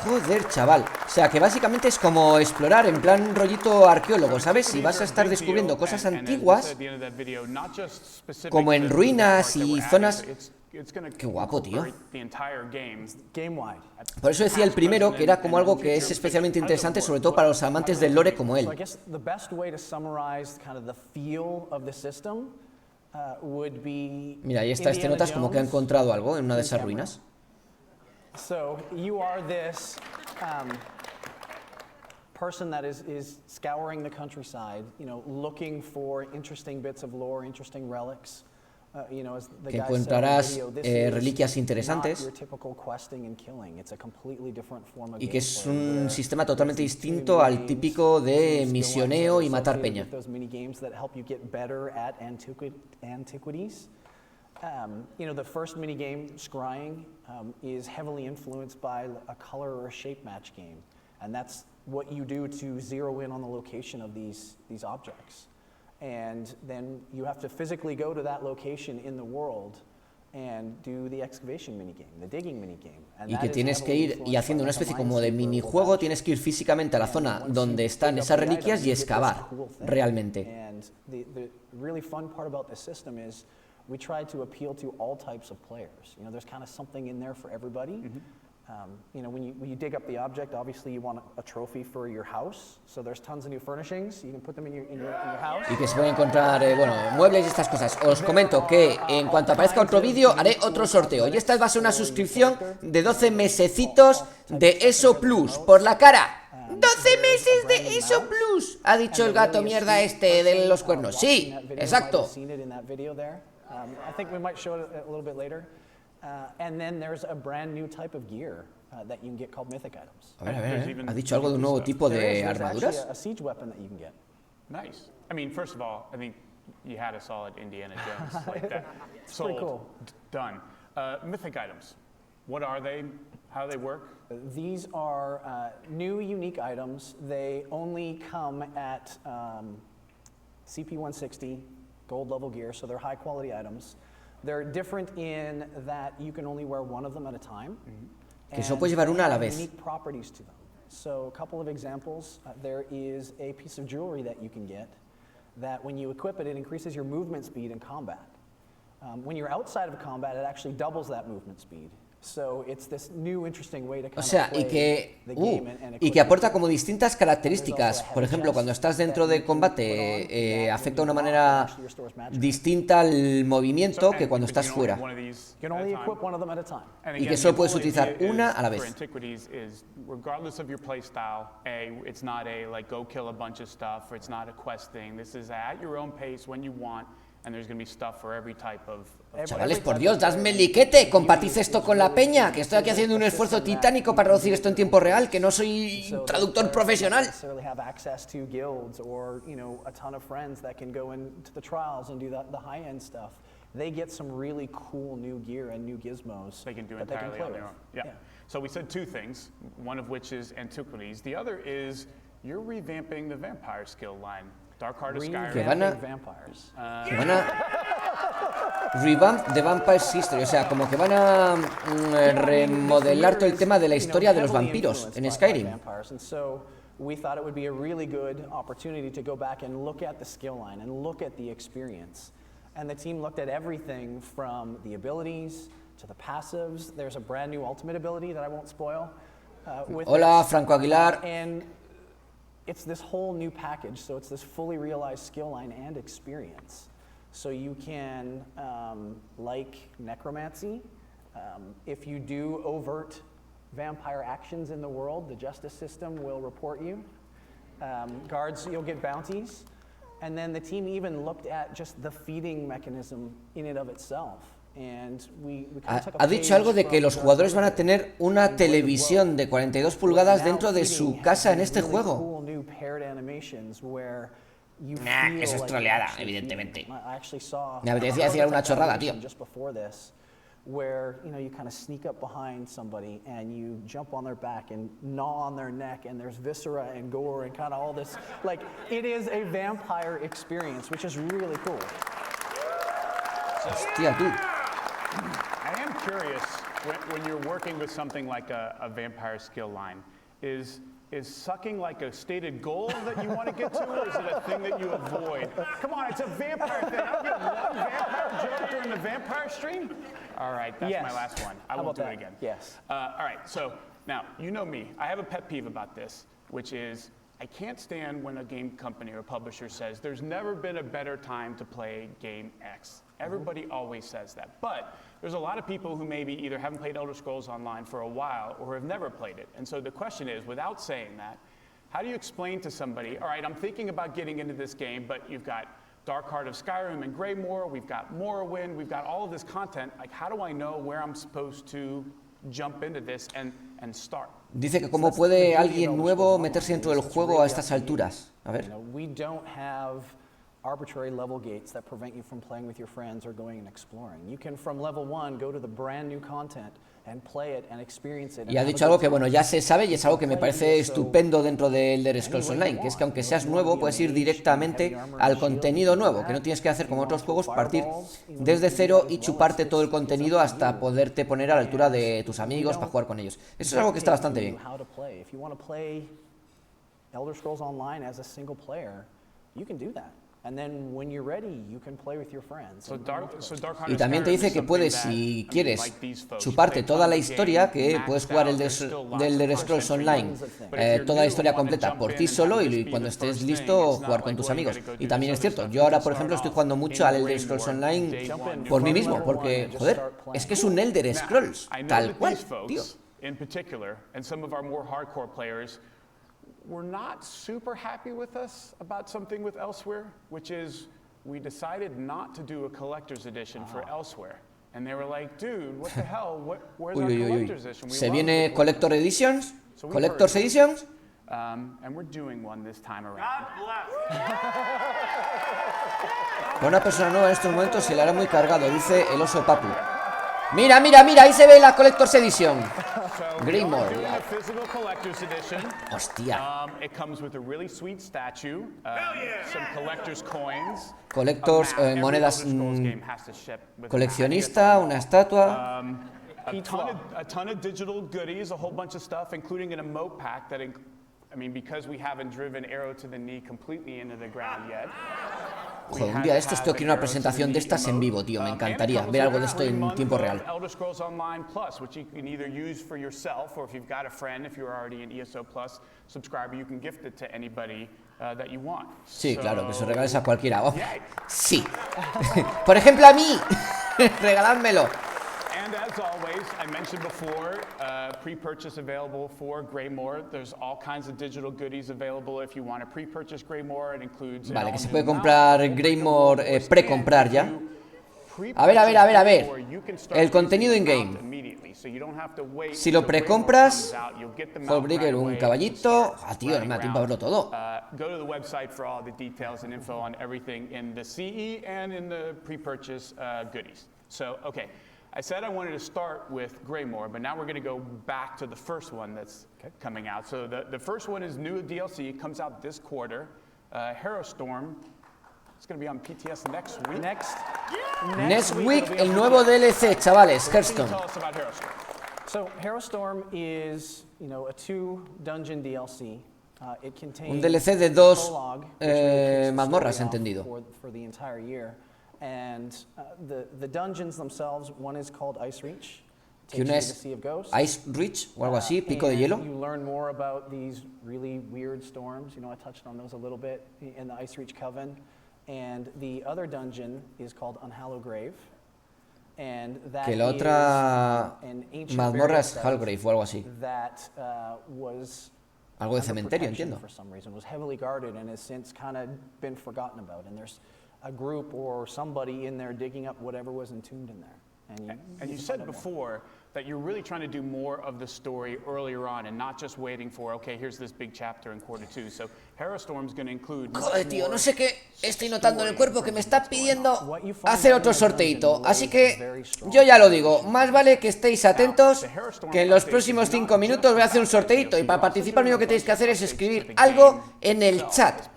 Joder, chaval. O sea, que básicamente es como explorar en plan rollito arqueólogo, ¿sabes? Si vas a estar descubriendo cosas antiguas, como en ruinas y zonas... Qué guapo, tío. Por eso decía el primero que era como algo que es especialmente interesante, sobre todo para los amantes del lore como él. Mira, ahí está este notas como que ha encontrado algo en una de esas ruinas. So you are this person that is scouring the countryside, you know, looking for interesting bits of lore, interesting relics. You know, as the que guy encontrarás said in the video, reliquias interesantes y que es un sistema totalmente distinto al típico de misioneo y matar peña. You know, the first mini game, Scrying, is heavily influenced by a color or a shape match game, and that's what you do to zero in on the location of these objects. And then you have to physically go to that location in the world and do the excavation minigame, the digging minigame. Y que tienes que ir y haciendo una especie como de minijuego, tienes que ir físicamente a la zona donde están esas reliquias y excavar realmente. And the really fun part about this system is we try to appeal to all types of players. You know, there's kind of something in there for everybody. You know, when you dig up the object, obviously you want a trophy for your house. So there's tons of new furnishings. You can put them in your house. Y que se pueden encontrar, bueno, muebles y estas cosas. Os comento que en cuanto aparezca otro vídeo haré otro sorteo. Y esta va a ser una suscripción de 12 mesecitos de ESO Plus por la cara. 12 meses de ESO Plus, ha dicho el gato mierda este de los cuernos. Sí, exacto. I think we might show it a little bit later. And then there's a brand new type of gear that you can get called Mythic Items. A ver, ¿ha dicho algo de un nuevo tipo de armaduras? A siege weapon that you can get. Nice. I mean, first of all, I think you had a solid Indiana Jones like that. It's pretty cool. Done. Mythic Items. What are they? How do they work? These are new, unique items. They only come at CP160 gold level gear, so they're high quality items. They're different in that you can only wear one of them at a time. Que solo puedes llevar una a la vez. Unique properties to them. So a couple of examples. There is a piece of jewelry that you can get that when you equip it, it increases your movement speed in combat. When you're outside of combat, it actually doubles that movement speed. So it's this new interesting way to kind of play the game y que aporta como distintas características. Por ejemplo, cuando estás dentro de combate afecta de una manera distinta el movimiento que cuando estás fuera. Y que solo puedes utilizar una a la vez. Regardless of your play style, it's not a like go kill a bunch of stuff, or it's not a quest thing. This is at your own pace when you want. And there's going to be stuff for every type of... Chavales, por Dios, dadme el liquete, compartid esto con la peña, que estoy aquí haciendo un esfuerzo titánico para traducir esto en tiempo real, que no soy traductor profesional. They get some really cool new gear and new gizmos they can do entirely on their own. Yeah. So we said two things, one of which is Antiquities. The other is you're revamping the vampire skill line. Dark Heart of Skyrim. Que van a revamp the Vampire's History, o sea, como que van a remodelar todo el tema de la historia de los vampiros en Skyrim. we thought it would be a really good opportunity to go back and look at the skill line and look at the experience. And the team looked at everything from the abilities to the passives. There's a brand new ultimate ability that I won't spoil. Hola, Franco Aguilar. And it's this whole new package, so it's this fully realized skill line and experience. So you can, like necromancy, if you do overt vampire actions in the world, the justice system will report you. Guards, you'll get bounties. And then the team even looked at just the feeding mechanism in and of itself. Ha dicho algo de que los jugadores van a tener una televisión de 42 pulgadas dentro de su casa en este juego. Nah, eso es troleada, evidentemente. Me apetecía decir alguna chorrada, tío. Where you kind of sneak up behind somebody and you jump on their back and gnaw on their neck, and there's viscera and gore and kind of all this. Like, it is a vampire experience, which is really cool. Hostia, tú. I am curious, when you're working with something like a vampire skill line, is sucking like a stated goal that you want to get to, or is it a thing that you avoid? Come on, it's a vampire thing. I don't get one vampire joke during the vampire stream? All right, that's my last one. I won't do it again. Yes. All right, so now, you know me. I have a pet peeve about this, which is I can't stand when a game company or publisher says, there's never been a better time to play game X. Everybody always says that. But there's a lot of people who maybe either haven't played Elder Scrolls Online for a while or have never played it. And so the question is, without saying that, how do you explain to somebody, all right, I'm thinking about getting into this game, but you've got Dark Heart of Skyrim and Greymoor, we've got Morrowind, we've got all of this content. Like, how do I know where I'm supposed to jump into this and start? Dice que cómo puede alguien nuevo meterse dentro del juego a estas alturas. A ver. We don't have arbitrary level gates that prevent you from playing with your friends or going and exploring. You can, from level 1, go to the brand new content and play it and experience it. Y ha dicho algo que, bueno, ya se sabe y es algo que me parece estupendo dentro de Elder Scrolls Online, que es que aunque seas nuevo, puedes ir directamente al contenido nuevo, que no tienes que hacer como otros juegos, partir desde cero y chuparte todo el contenido hasta poderte poner a la altura de tus amigos para jugar con ellos. Eso es algo que está bastante bien. If you want to play Elder Scrolls Online as a single player, you can do that. And then when you're ready, you can play with your friends. Y también te dice que puedes, si quieres, chuparte toda la historia, que puedes jugar el del Elder Scrolls Online, toda la historia completa por ti solo, y cuando estés listo, jugar con tus amigos. Y también es cierto, yo ahora, por ejemplo, estoy jugando mucho al Elder Scrolls Online por mí mismo, porque, joder, es que es un Elder Scrolls, tal cual, tío. We're not super happy with us about something with Elsewhere, which is we decided not to do a collector's edition for Elsewhere. And they were like, dude, what the hell? Where's our collector's edition? ¿Se viene Collector Editions? ¿Collector's Editions? And we're doing one this time around. Para una persona nueva en estos momentos se le hará muy cargado, dice el oso Papu. Mira, mira, mira, ahí se ve la Collector's Edition. Greymoor. Hostia. Collectors, monedas, coleccionista, una estatua. A ton of digital goodies, a whole bunch of stuff, including an emote pack that, I mean, because we haven't driven Arrow to the Knee completely into the ground yet. Joder, un día de estos tengo que ir a una presentación de estas en vivo, tío. Me encantaría ver algo de esto en tiempo real. Elder Scrolls Online Plus, which you can either use for yourself, or if you've got a friend, if you're already an ESO Plus subscriber, you can gift it to anybody that you want. Sí, claro, que se regales a cualquiera. Oh, sí. Por ejemplo, a mí. Regaládmelo. And as always, I mentioned before, pre-purchase available for Greymoor. There's all kinds of digital goodies available if you want to pre-purchase Greymoor. It includes. Vale, que se puede comprar Greymoor, precomprar ya. A ver, a ver, a ver, a ver. El contenido in-game. Si lo precompras, Hallbreaker, un caballito. Ah, tío, no me da tiempo a verlo todo. Go to the website for all the details and info on everything in the CE and in the pre-purchase goodies. So, okay. I said I wanted to start with Greymoor, but now we're going to go back to the first one that's coming out. So the first one is new DLC. It comes out this quarter. Harrowstorm. It's going to be on PTS next week. Next week, el nuevo DLC, chavales. Hearthstone. Tell us about Harrowstorm. So Harrowstorm is, a 2-dungeon DLC. Un DLC de 2 mazmorras, entendido. Que una es Ice Reach o algo así, pico de hielo. Que la otra mazmorra es Hallgrave o algo así. Algo de cementerio, entiendo. And you said before that you're really trying to do more of the story earlier on and not just waiting for, okay, here's this big chapter in quarter 2. So Harrowstorm's going to include... Joder, tío, no sé qué estoy notando en el cuerpo que me está pidiendo hacer otro sorteito. Así que yo ya lo digo, más vale que estéis atentos, que en los próximos 5 minutos voy a hacer un sorteito. Y para participar lo único que tenéis que hacer es escribir algo en el chat.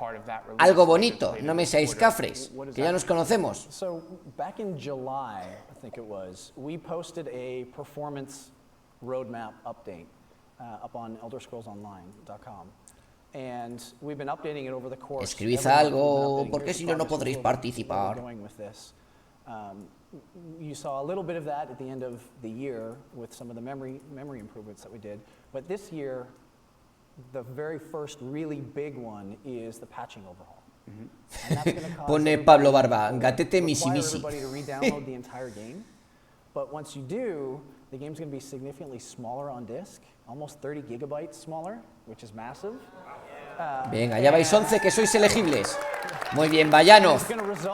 Algo bonito, no me seáis cafres, que ya nos conocemos. I think it was, we posted a performance roadmap update up on elderscrollsonline.com. And we've been updating it over the course. Escribid algo, porque si no, no podréis participar. You saw a little bit of that at the end of the year with some of the memory improvements that we did. But this year, the very first really big one is the patching overhaul. Pone Pablo Barba, gatete misi misi. But once you do, the game's going to be significantly smaller on disk, almost 30 gigabytes smaller, which is massive. Venga, ya vais 11 que sois elegibles. Muy bien, Vayanov,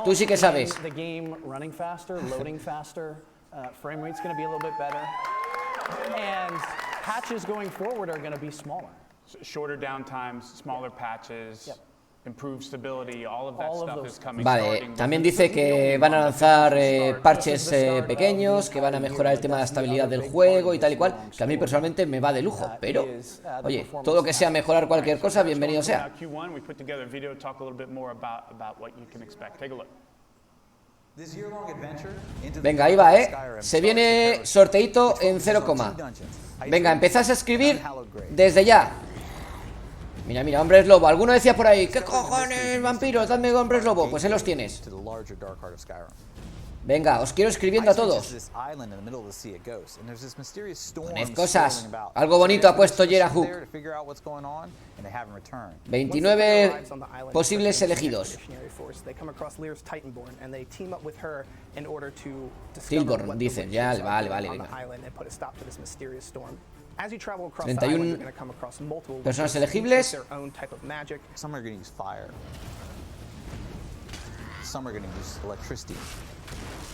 tú sí que sabes. The game running faster, loading faster, frame rate's going to be a little bit better, and patches going forward are going to be smaller. Shorter downtimes, smaller patches. Yep. Vale, también dice que van a lanzar parches pequeños, que van a mejorar el tema de la estabilidad del juego y tal y cual, que a mí personalmente me va de lujo, pero, oye, todo lo que sea mejorar cualquier cosa, bienvenido sea. Venga, ahí va, se viene sorteito en 0, venga, empezás a escribir desde ya. Mira, mira, hombres lobo. Alguno decía por ahí, ¿qué cojones, vampiros? Dadme hombres lobo. Pues ahí los tienes. Venga, os quiero escribiendo a todos. Poned cosas. Algo bonito ha puesto Yerahook. 29 posibles elegidos. Tilborn, dicen. Ya, vale, vale, venga. 31 personas elegibles.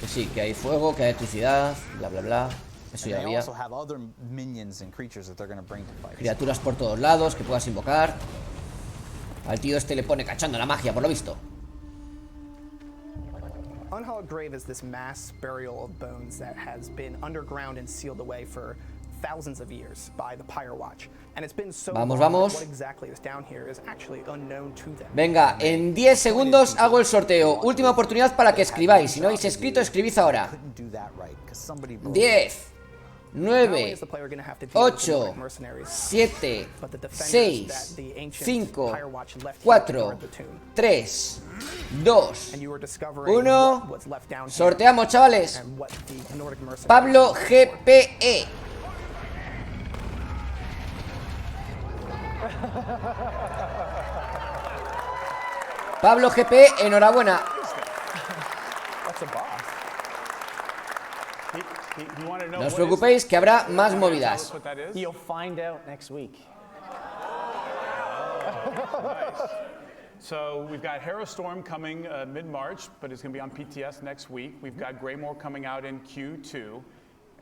Que sí, que hay fuego, que hay electricidad, bla bla bla. Eso ya había. Criaturas por todos lados que puedas invocar. Al tío este le pone cachando la magia, por lo visto. Unhallowed Grave is this mass burial of bones that has been underground and sealed away for thousands of years by the Pyre Watch, and it's been so vamos, vamos. What exactly is down here is actually unknown to them. Venga, en 10 segundos hago el sorteo. Última oportunidad para que escribáis. Si no habéis escrito, escribid ahora. 10, 9, 8, 7, 6, 5, 4, 3, 2, 1. Sorteamos, chavales. Pablo GPE. Pablo GP, enhorabuena. No os preocupéis que habrá más movidas. So we've got Harrowstorm coming mid-March, but it's going to be on PTS next week. We've got Greymore coming out in Q2.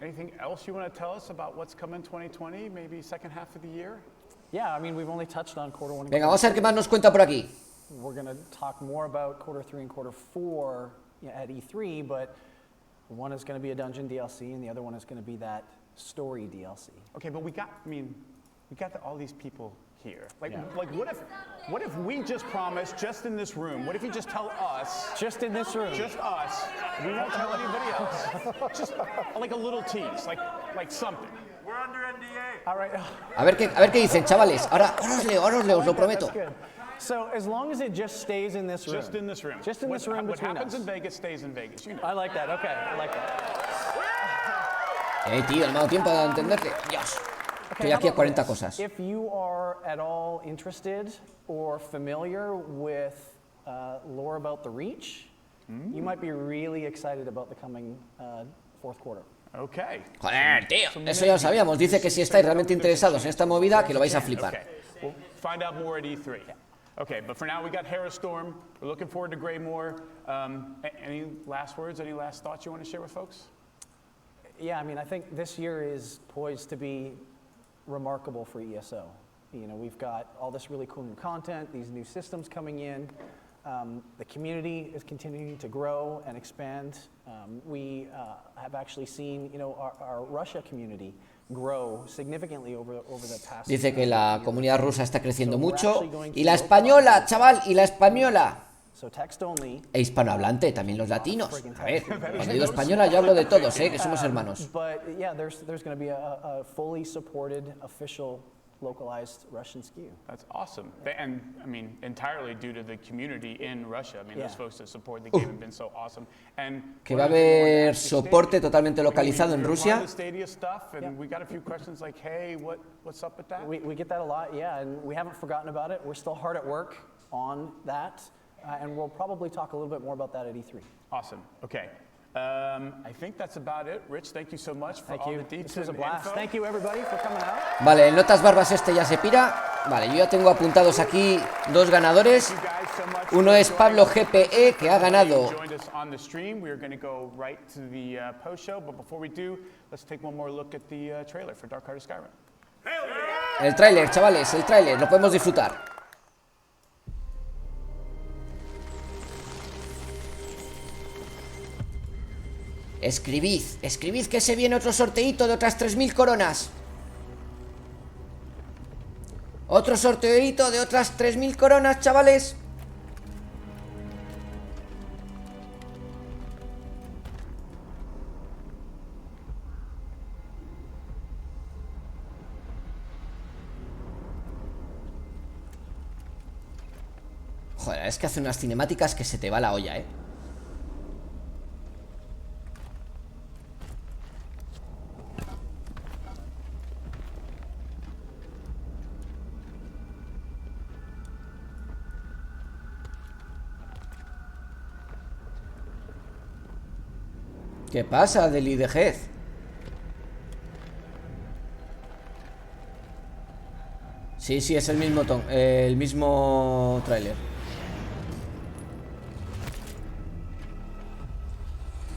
Anything else you want to tell us about what's coming in 2020? Maybe second half of the year? Yeah, I mean, we've only touched on quarter 1 and Venga, vamos a ver qué más nos cuenta por aquí. We're going to talk more about quarter 3 and quarter 4 at E3, but one is going to be a dungeon DLC, and the other one is going to be that story DLC. Okay, but we got all these people here. Like what if we just promise, just in this room, what if you just tell us, just in this room, just us, we won't tell anybody else, just like a little tease, like something. We're under NDA. A ver qué dicen, chavales. Ahora os leo, os lo prometo. So as long as it just stays in this room. Just in this room. Just in this room What between happens us. in Vegas stays in Vegas. You know. I like that. Okay, I like that. Tío, no me ha dado tiempo de entenderte. Dios. Estoy aquí a 40 cosas. If you are at all interested or familiar with lore about the Reach, you might be really excited about the coming fourth quarter. Okay. Joder, tío. Eso ya lo sabíamos. Dice que si estáis realmente interesados en esta movida, que lo vais a flipar. Okay. We'll find out more at E3. Okay, but for now we got Storm. We're looking forward to Greymore. Any last words? Any last thoughts you want to share with folks? Yeah, I mean, I think this year is poised to be remarkable for ESO. You know, we've got all this really cool new content, these new systems coming in. The community is continuing to grow and expand. We have actually seen, you know, our Russia community grow significantly over the past. Dice que la comunidad rusa está creciendo mucho y la española, chaval, y la española. E hispanohablante, también los latinos. A ver, cuando digo española yo hablo de todos, que somos hermanos. But yeah, there's going to be a fully supported official localized Russian SKU. That's awesome. And I mean, entirely due to the community in Russia. I mean, those folks that support the game have been so awesome. And que va a haber soporte totalmente localizado en Rusia. We got a few questions like, hey, what's up with that? We get that a lot, yeah, and we haven't forgotten about it. We're still hard at work on that, and we'll probably talk a little bit more about that at E3. Awesome. Okay. I think that's about it. Rich, thank you so much for all the details. This was a blast. Thank you everybody for coming out. Vale, el Notas Barbas ya se pira. Vale, yo ya tengo apuntados aquí dos ganadores. Uno es Pablo GPE, que ha ganado. El tráiler, chavales, el tráiler, lo podemos disfrutar. Escribid que se viene otro sorteito de otras 3000 coronas. Otro sorteito de otras 3000 coronas, chavales. Joder, es que hace unas cinemáticas que se te va la olla, ¿Qué pasa, Deli de Hez? Sí, es el mismo tráiler.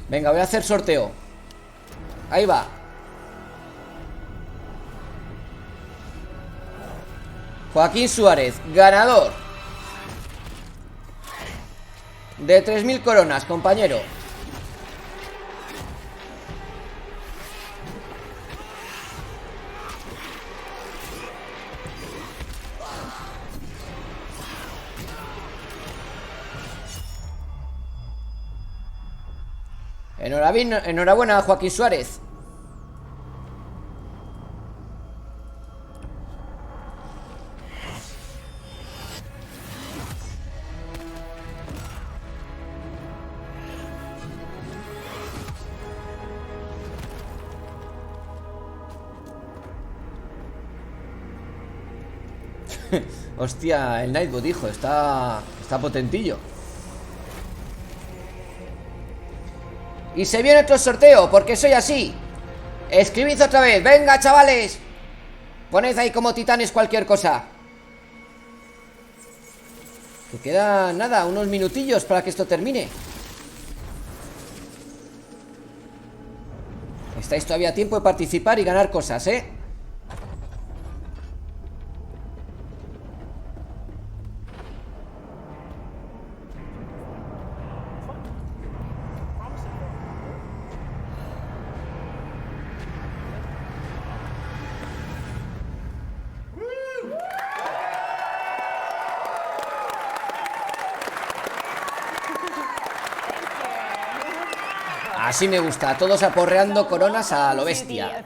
Venga, voy a hacer sorteo. Ahí va. Joaquín Suárez, ganador de 3000 coronas, compañero. Enhorabuena, Joaquín Suárez. Hostia, el Nightbot, hijo, está potentillo. Y se viene otro sorteo, porque soy así. Escribid otra vez, venga, chavales. Poned ahí como titanes cualquier cosa. Que queda, nada, unos minutillos para que esto termine. Estáis todavía a tiempo de participar y ganar cosas, Así me gusta, todos aporreando coronas a lo bestia.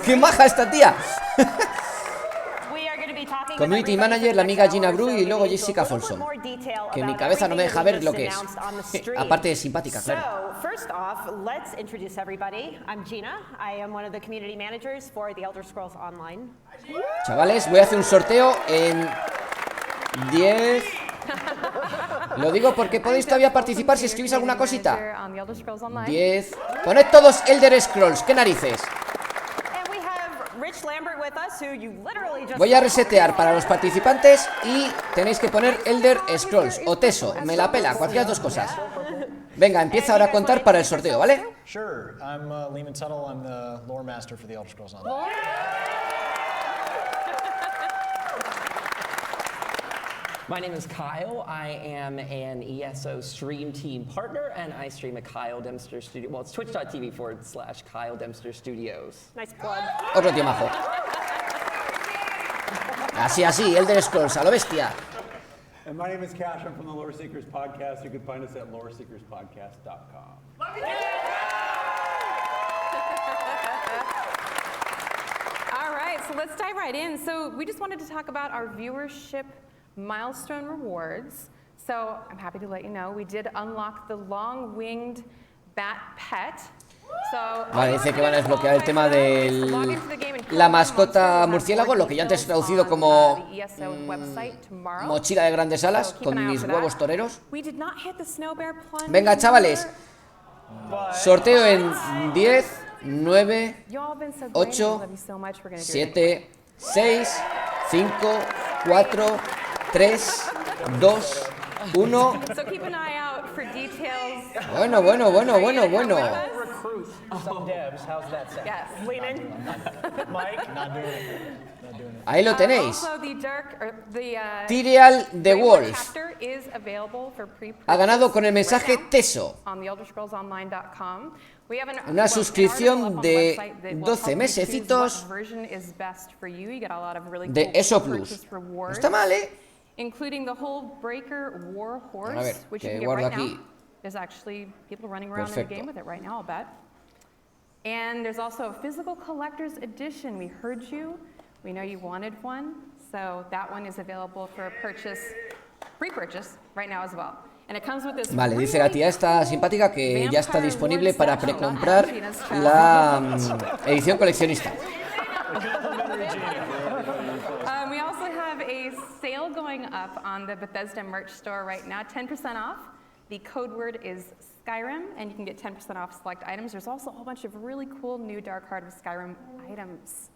¡Qué maja esta tía! Community Manager, la amiga Gina Bru y luego Jessica Folsom. Que mi cabeza no me deja ver lo que es. Aparte de simpática, claro. First off, let's introduce everybody. I'm Gina. I am one of the community managers for the Elder Scrolls Online. Chavales, voy a hacer un sorteo en 10. Lo digo porque podéis todavía participar si escribís alguna cosita. 10. Poned todos Elder Scrolls, ¿qué narices? Voy a resetear para los participantes y tenéis que poner Elder Scrolls o Teso, me la pela, cualquiera de dos cosas. Venga, empieza ahora a contar para el sorteo, ¿vale? Sure, I'm Lehman Tuttle, I'm the lore master for the Elder Scrolls Online. My name is Kyle. I am an ESO stream team partner, and I stream at Kyle Dempster Studio. Well, it's twitch.tv/Kyle Dempster Studios. Nice plug. Otro tío majo. Así, Elder Scrolls, a lo bestia. And my name is Cash. I'm from the Lore Seekers Podcast. You can find us at loreseekerspodcast.com. All right, so let's dive right in. So we just wanted to talk about our viewership milestone rewards. So I'm happy to let you know we did unlock the long-winged bat pet. Vale, dice que van a desbloquear el tema de la mascota murciélago, lo que yo antes he traducido como mochila de grandes alas con mis huevos toreros. Venga, chavales, sorteo en 10, 9, 8, 7, 6, 5, 4, 3, 2, 1. Bueno. Ahí lo tenéis. Tyrael the Wolf ha ganado con el mensaje Teso una suscripción de 12 mesecitos de ESO Plus. No está mal, ¿eh? A ver, que guardo aquí. There's actually people running around in the game with it right now, I'll bet. And there's also a physical collector's edition. We heard you. We know you wanted one. So that one is available for purchase, pre-purchase, right now as well. And it comes with this. Vale, dice la tía esta simpática que ya está disponible para precomprar la edición coleccionista. We also have a sale going up on the Bethesda merch store right now, 10% off. The code word is Skyrim, and you can get 10% off select items. There's also a whole bunch of really cool new Dark Heart of Skyrim items,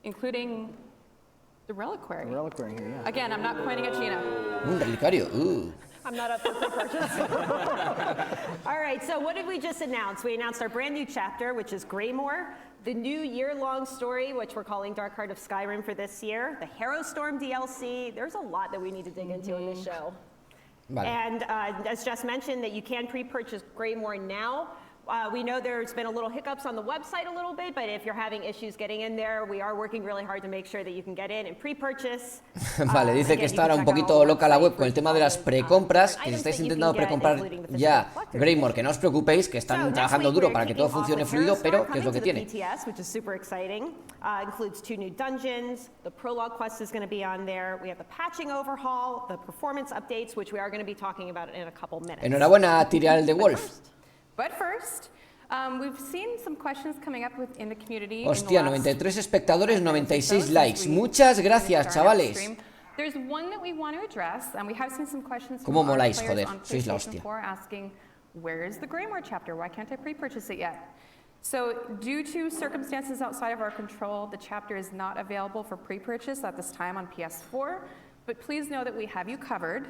including the reliquary. The reliquary here, yeah. Again, I'm not pointing at Gina. Un relicario, I'm not up for pre-purchase. All right, so what did we just announce? We announced our brand new chapter, which is Greymore, the new year-long story, which we're calling Dark Heart of Skyrim for this year, the Harrow Storm DLC. There's a lot that we need to dig into in this show. Vale. And as Jess mentioned, that you can pre-purchase Greymore now. We know there's been a little hiccups on the website a little bit, but if you're having issues getting in there, we are working really hard to make sure that you can get in and pre-purchase. Vale, dice que está ahora un poquito loca la web con el tema de las precompras, que si estáis intentando precomprar ya Greymore, que no os preocupéis, que están trabajando duro para que todo funcione fluido, pero que es lo que tiene. Which is super exciting. Includes 2 new dungeons. The Prologue Quest is going to be on there. We have the patching overhaul, the performance updates, which we are going to be talking about in a couple minutes. Enhorabuena a Tyrael the Wolf. But first, we've seen some questions coming up in the community. Hostia, 93 espectadores, 96 likes. Muchas gracias, chavales. There's one that we want to address, and we have seen some questions ¿Cómo from moláis, players joder? on Sois la PlayStation hostia. 4 asking, where is the Greymore chapter? Why can't I pre-purchase it yet? So, due to circumstances outside of our control, the chapter is not available for pre-purchase at this time on PS4, but please know that we have you covered.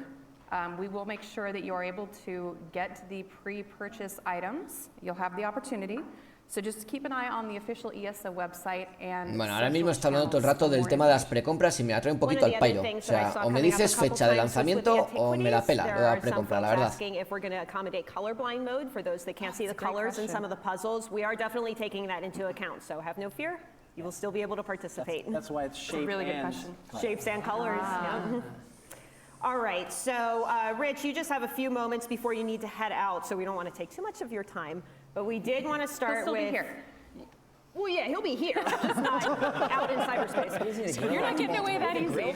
We will make sure that you're able to get the pre-purchase items. You'll have the opportunity. So just keep an eye on the official ESO website and Bueno, ahora mismo está hablando todo el rato del tema de las precompras y me atrae un poquito al pairo. O sea, o me dices fecha de lanzamiento o me la pela lo de la precompra, la verdad. If we're going to accommodate colorblind mode for those that can't see the colors in some of the puzzles, we are definitely taking that into account. So have no fear. You will still be able to participate. That's why it's shape really good and question. Shapes and colors. Yeah. All right, so Rich, you just have a few moments before you need to head out, so we don't want to take too much of your time. But we did want to start He'll still with. be here. Well, yeah, he'll be here, just not out in cyberspace. You're not getting away that easy.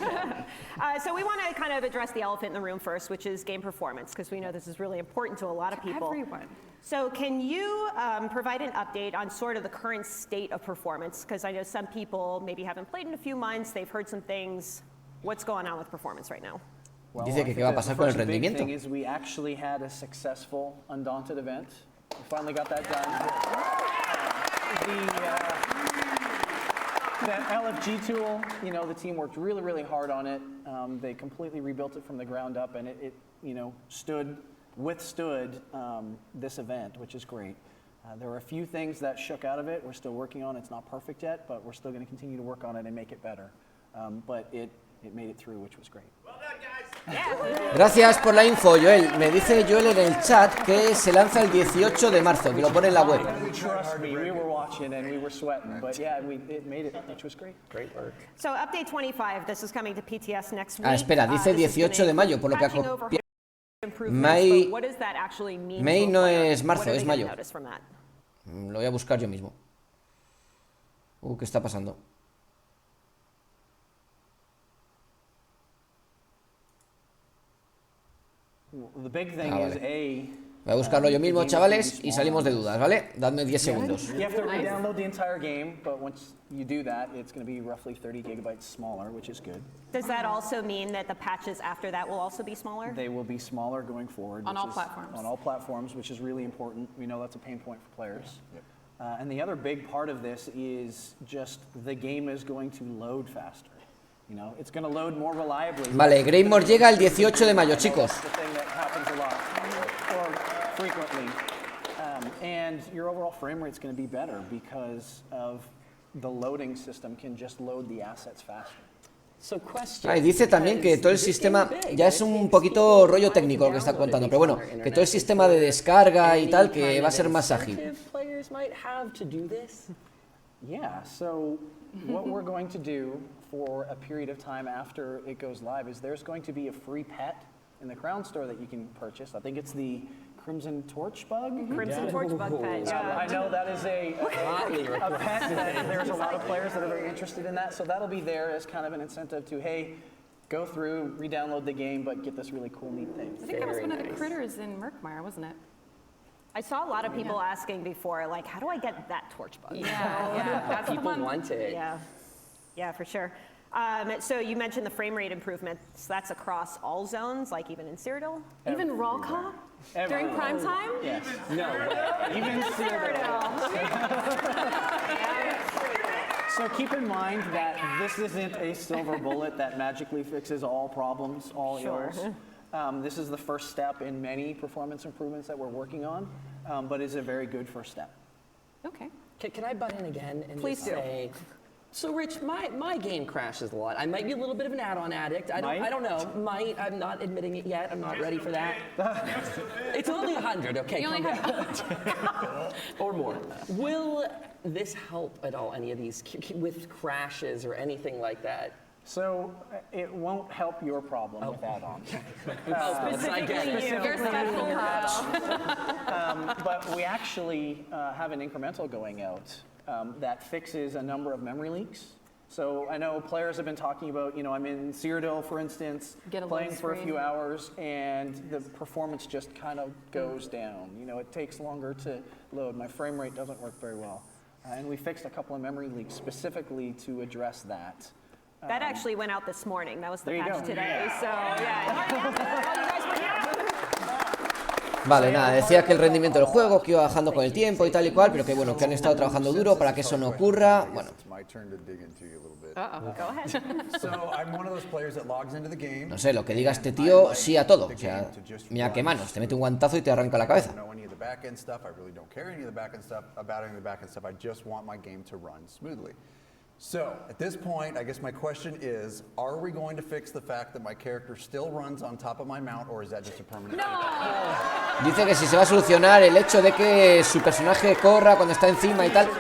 So we want to kind of address the elephant in the room first, which is game performance, because we know this is really important to a lot of people. Everyone. So can you provide an update on sort of the current state of performance? Because I know some people maybe haven't played in a few months, they've heard some things. What's going on with performance right now? Well, Dice que qué va a pasar con el rendimiento. The big thing is we actually had a successful Undaunted event. We finally got that done. That LFG tool, you know, the team worked really, really hard on it. They completely rebuilt it from the ground up, and it you know, withstood this event, which is great. There were a few things that shook out of it. We're still working on it. It's not perfect yet, but we're still going to continue to work on it and make it better. But it made it through, which was great. Well done, guys. Gracias por la info, Joel. Me dice Joel en el chat que se lanza el 18 de marzo, que lo pone en la web. Trust me, we were watching and we were sweating, but yeah, it made it, which was great. Great work. So update 25, this is coming to PTS next week. Ah, espera, dice 18 de mayo, por lo que ha copiado. May no es marzo, es mayo. Lo voy a buscar yo mismo. ¿Qué está pasando? The big thing is voy a buscarlo yo mismo, chavales, y salimos de dudas, ¿vale? Dadme 10 segundos. You have to re-download the entire game, but once you do that, it's going to be roughly 30 gigabytes smaller, which is good. Does that also mean that the patches after that will also be smaller? They will be smaller going forward. On all platforms. On all platforms, which is really important. We know that's a pain point for players. And the other big part of this is just the game is going to load faster. You know, it's going to load more reliably. Vale, Greymore llega el 18 de mayo, chicos. The thing that happens a lot, or frequently. And your overall frame rate is going to be better because of the loading system can just load the assets faster. Y dice también que todo el sistema, ya es un poquito rollo técnico lo que está contando, pero bueno, que todo el sistema de descarga y tal, que va a ser más ágil. Yeah, so what we're going to do for a period of time after it goes live is there's going to be a free pet in the Crown Store that you can purchase. I think it's the Crimson Torch Bug? Crimson Torch Bug pet, yeah. I know that is a pet that there's a lot of players that are very interested in that, so that'll be there as kind of an incentive to, hey, go through, re-download the game, but get this really cool, neat thing. I think that was one of the critters in Murkmire, wasn't it? I saw a lot of people asking before, like, how do I get that torch bug? Yeah, that's people want it. Yeah, for sure. So you mentioned the frame rate improvements. That's across all zones, like even in Cyrodiil? Even Rawcon? During prime time? Yes. No. Even Cyrodiil. So keep in mind that this isn't a silver bullet that magically fixes all problems, all ills. This is the first step in many performance improvements that we're working on, but is a very good first step. Okay. Can I butt in again and Please just say, so Rich, my game crashes a lot. I might be a little bit of an add-on addict. I don't know. Might. I'm not admitting it yet. I'm not ready for that. It's only 100. Okay, calm down. Or more. Will this help at all? Any of these with crashes or anything like that? So it won't help your problem with add-ons. Specifically you. Your special problem. But we actually have an incremental going out that fixes a number of memory leaks. So I know players have been talking about, you know, I'm in Cyrodiil, for instance, playing for a few hours, and the performance just kind of goes down. You know, it takes longer to load. My frame rate doesn't work very well. And we fixed a couple of memory leaks specifically to address that. That actually went out this morning. That was the patch today. Yeah. So, yeah. Vale, nada, decía que el rendimiento del juego que iba bajando con el tiempo y tal y cual, pero que bueno, que han estado trabajando duro para que eso no ocurra. Bueno. No sé, lo que diga este tío, sí a todo. O sea, mira qué manos, te mete un guantazo y te arranca la cabeza. So, at this point, I guess my question is, are we going to fix the fact that my character still runs on top of my mount, or is that just a permanent fix? Dice que si se va a solucionar el hecho de que su personaje corra cuando está encima y tal. Do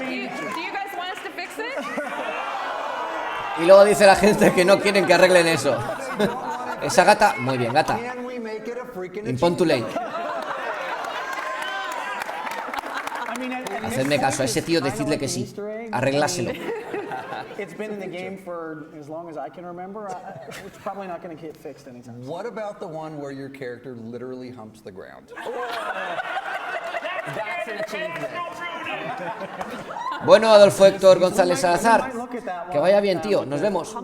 you guys want us to fix it? Y luego dice la gente que no quieren que arreglen eso. Esa gata, muy bien, gata. Impon tu ley. Hacedme caso, a ese tío decidle que sí. Arregláselo. It's been in the game for as long as I can remember. It's probably not going to get fixed anytime soon. What about the one where your character literally humps the ground? That's an achievement. Bueno, Adolfo Héctor González Salazar, que vaya bien, tío. Nos vemos. You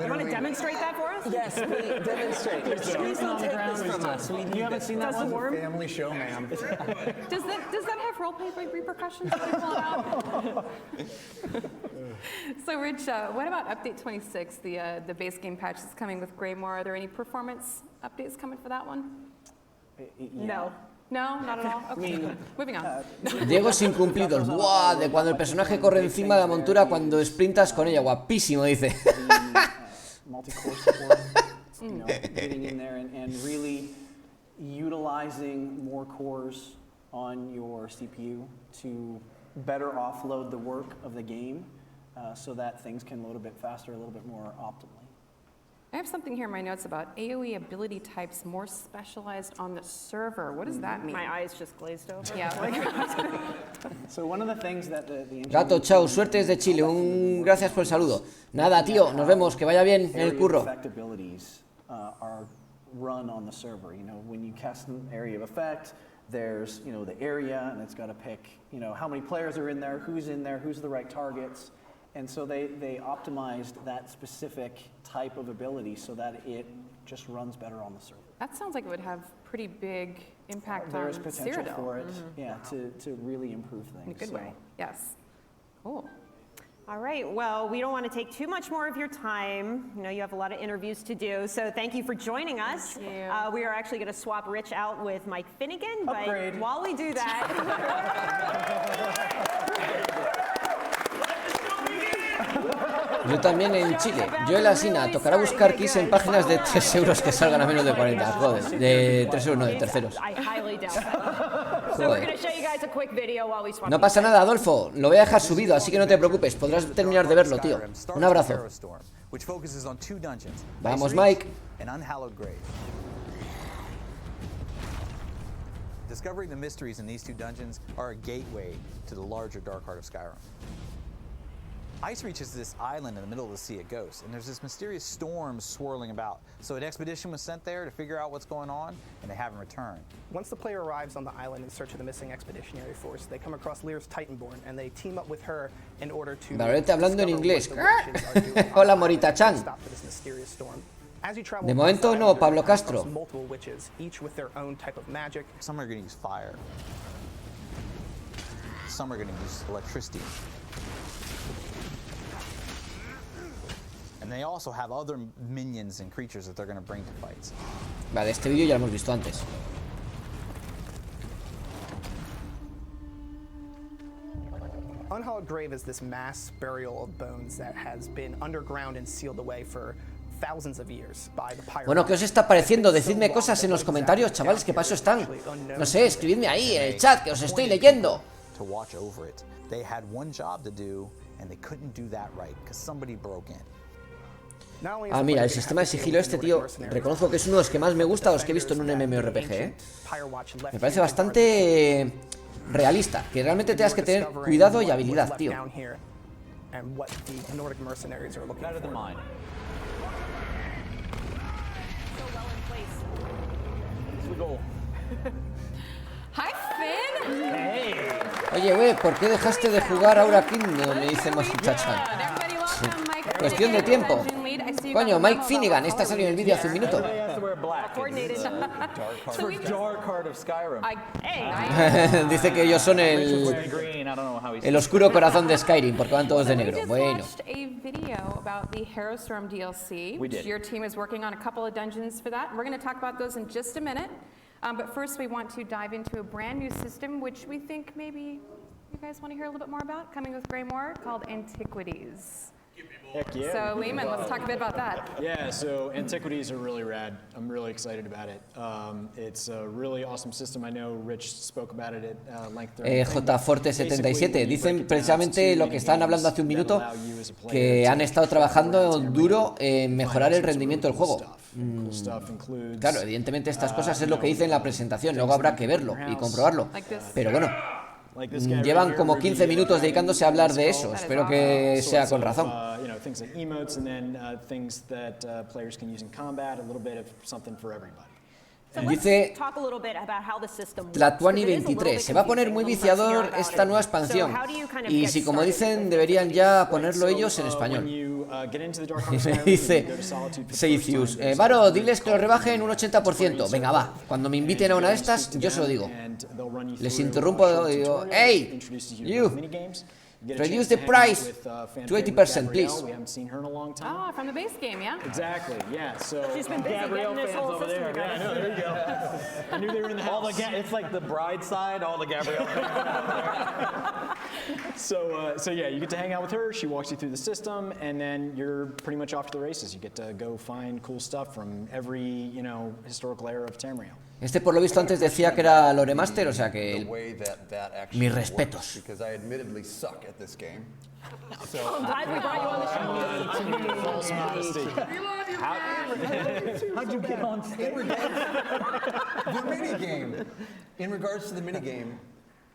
want to demonstrate that for us? Yes, please demonstrate. Please don't take this from us. You haven't seen that one? Family show, ma'am. Does that have roleplay repercussions if we pull it out? So, Rich, what about Update 26, the base game patch that's coming with Greymoor? Are there any performance updates coming for that one? No. No, not at all. Okay. Moving on. Diegos incumplidos. Buah, de cuando el personaje corre encima de la montura cuando sprintas con ella. Guapísimo, dice. Multi-core support, getting in there and really utilizing more cores on your CPU to better offload the work of the game so that things can load a bit faster, a little bit more optimally. I have something here in my notes about AoE ability types more specialized on the server. What does that mean? My eyes just glazed over. Yeah. So one of the things that the Gato, chao, suerte desde Chile. Gracias por el saludo. Nada, tío, nos vemos, que vaya bien en el curro. Are run on the server. You know, when you cast an area of effect, there's, you know, the area, and it's got to pick, you know, how many players are in there, who's the right targets. And so they optimized that specific type of ability so that it just runs better on the server. That sounds like it would have pretty big impact There's on potential Cyrodiil. for it, yeah, to really improve things. In a good way, yes. Cool. All right, well, we don't want to take too much more of your time. You know, you have a lot of interviews to do, so thank you for joining us. Thank you. We are actually going to swap Rich out with Mike Finnegan, Upgrade. But while we do that... Yo también en Chile. Joel Asina, tocará buscar keys en páginas de 3 euros que salgan a menos de 40. Joder, de 3 euros, no, de terceros. Joder. No pasa nada, Adolfo. Lo voy a dejar subido, así que no te preocupes. Podrás terminar de verlo, tío. Un abrazo. Vamos, Mike. Discovering the mysteries in these 2 dungeons are a gateway to the larger Dark Heart of Skyrim. Ice reaches this island in the middle of the Sea of Ghosts, and there's this mysterious storm swirling about. So an expedition was sent there to figure out what's going on, and they haven't returned. Once the player arrives on the island in search of the missing expeditionary force, they come across Lear's Titanborn, and they team up with her in order to Valorete hablando en inglés. Hola, Morita-chan. De momento no, Pablo Castro. Multiple witches, each with their own type of magic. Some are going to use fire. Some are going to use electricity. And they also have other minions and creatures that they're going to bring to fights. Vale, este vídeo ya lo hemos visto antes. Unhallowed Grave is this mass burial of bones that has been underground and sealed away for thousands of years by the pirate. Bueno, ¿qué os está pareciendo? Decidme cosas en los comentarios, chavales, que para eso están. No sé, escribidme ahí en el chat, que os estoy leyendo. To watch over it. They had one job to do, and they couldn't do that right because somebody broke in. Ah, mira, el sistema de sigilo este, tío, reconozco que es uno de los que más me gusta, los que he visto en un MMORPG, ¿eh? Me parece bastante realista, que realmente tengas que tener cuidado y habilidad, tío. Hi, Finn. Hey. Oye, güey, ¿por qué dejaste de jugar Aura Kingdom? Me dice Mosichan. Cuestión de tiempo. Coño, Mike Finnegan, esta salió en el vídeo hace un minuto. Dice que ellos son el oscuro corazón de Skyrim, porque van todos de negro. Bueno. Your team is working on a couple of dungeons for that. We're going to talk about those in just a minute. But first we want to dive into a brand new system, which we think maybe you guys want to hear a little bit more about, coming with Greymoor, called Antiquities. Heck yeah. So Lehman, let's talk a bit about that. Yeah, so Antiquities are really rad. I'm really excited about it. It's a really awesome system. I know Rich spoke about it at length. J-Forte77 dicen precisamente lo que estaban hablando hace un minuto, que han estado trabajando duro en mejorar el rendimiento del juego. Claro, evidentemente estas cosas es lo que dice en la presentación, luego habrá que verlo y comprobarlo. Pero bueno, llevan como 15 minutos dedicándose a hablar de eso, espero que sea con razón. Dice Tlatuani23, se va a poner muy viciador esta nueva expansión y si como dicen deberían ya ponerlo ellos en español. Dice Seicius, Varo, diles que lo rebajen un 80%, venga va, cuando me inviten a una de estas yo se lo digo. Les interrumpo y digo, hey, you, reduce the price to 80%, please. Ah, from the base game, yeah? Exactly, yeah. So she's been busy getting this whole system together. Yeah, I know, there you go. I knew they were in the house. It's like the bride side, all the Gabrielle fans. So yeah, you get to hang out with her. She walks you through the system, and then you're pretty much off to the races. You get to go find cool stuff from every, historical era of Tamriel. Este por lo visto antes decía que era Lore Master, o sea que mis respetos. Because I admittedly suck at this game. So I'm glad we brought you on the show. How'd you get on stage? The minigame. In regards to the minigame,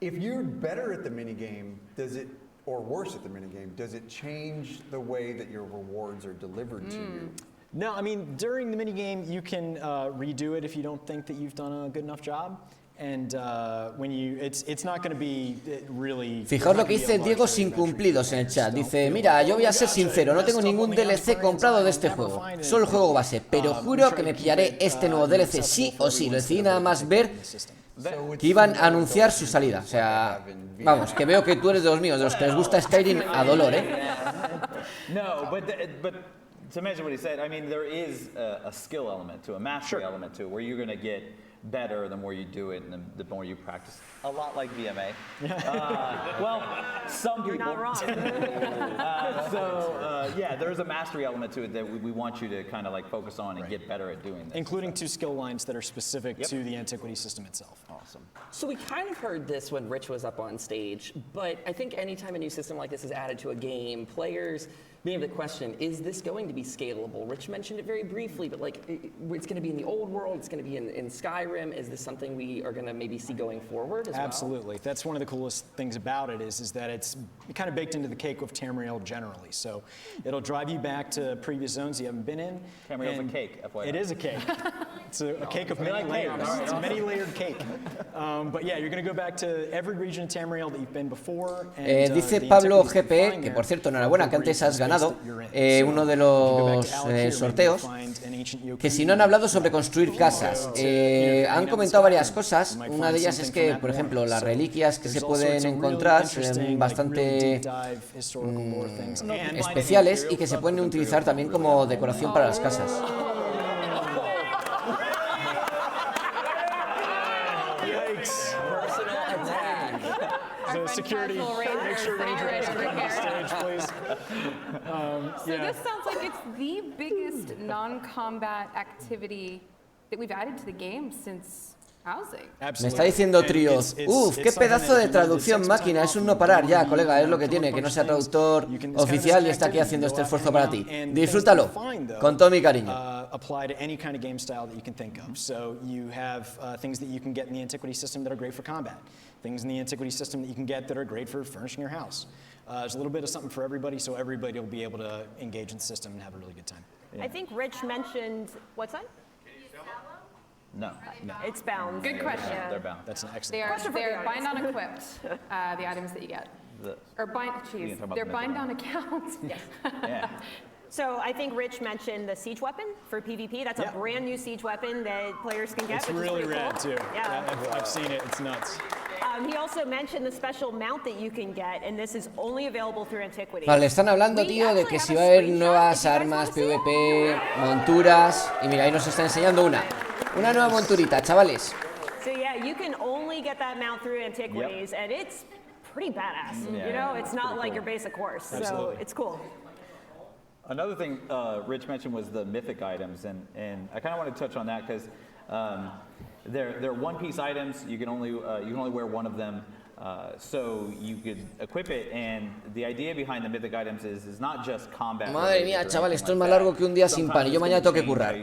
if you're better at the minigame, does it, or worse at the minigame, does it change the way that your rewards are delivered to you? No, I mean, during the minigame, you can redo it if you don't think that you've done a good enough job. And when you, it's not going to be really. Fijaos lo que dice Diego sin cumplidos en el chat. Dice, mira, yo voy a ser sincero, no tengo ningún DLC comprado de este juego. Solo el juego base, pero juro que me pillaré este nuevo DLC sí o sí. Lo decidí nada más ver que iban a anunciar su salida. O sea, vamos, que veo que tú eres de los míos, de los que les gusta Skyrim a dolor, No, but to mention what he said, I mean, there is a skill element to, a mastery element to, where you're going to get better the more you do it and the more you practice. A lot like VMA. Well, some people. You're not wrong. Yeah, there's a mastery element to it that we want you to kind of like focus on and get better at doing this. Including 2 skill lines that are specific to the Antiquity system itself. Awesome. So we kind of heard this when Rich was up on stage, but I think anytime a new system like this is added to a game, players may have the question, is this going to be scalable? Rich mentioned it very briefly, but like, it's going to be in the old world, it's going to be in Skyrim. Is this something we are going to maybe see going forward as well? Absolutely. That's one of the coolest things about it is that it's kind of baked into the cake of Tamriel generally. So it'll drive you back to previous zones you haven't been in. Tamriel's a cake, FYI. It is a cake. It's a cake of many layers. It's a many-layered cake. But yeah, you're going to go back to every region of Tamriel that you've been before. Dice Pablo GP, que por cierto, enhorabuena, que antes has ganado uno de los sorteos, que si no han hablado sobre construir casas. Han comentado varias cosas. Una de ellas es que, por ejemplo, las reliquias que se pueden encontrar son bastante especiales y que se pueden utilizar también como decoración para las casas. Security, make sure Ranger doesn't come on stage, please. So this sounds like it's the biggest non-combat activity that we've added to the game since housing. Me está diciendo Trios, uff, qué pedazo de traducción máquina, es un no parar ya, colega, es lo que tiene, que no sea traductor oficial y está aquí haciendo este esfuerzo para ti. Disfrútalo, con todo mi cariño. Apply to any kind of game style that you can think of. So you have things that you can get in the Antiquity system that are great for combat. Things in the Antiquity system that you can get that are great for furnishing your house. There's a little bit of something for everybody, so everybody will be able to engage in the system and have a really good time. I think Rich mentioned, what's that? No. It's bound. Good question. Yeah, they're bound. That's an excellent They're bind on equipped, the items that you get. Or bind, geez, they're bind on accounts. Yes. Yeah. So I think Rich mentioned the siege weapon for PvP. That's a brand new siege weapon that players can get. It's really rad too. Yeah. I've seen it. It's nuts. He also mentioned the special mount that you can get, and this is only available through Antiquities. Vale, están hablando, tío, de que si va a haber nuevas armas, PvP, monturas. Y mira, ahí nos está enseñando una nueva monturita, chavales. So yeah, you can only get that mount through Antiquities, and it's pretty badass. You know, it's not like your basic horse, so it's cool. Another thing Rich mentioned was the mythic items, and I kind of want to touch on that because they're one-piece items. You can only wear one of them, so you could equip it. And the idea behind the mythic items is not just combat. Madre mía, chaval, esto es más largo que un día sin pan y yo mañana tengo que currar.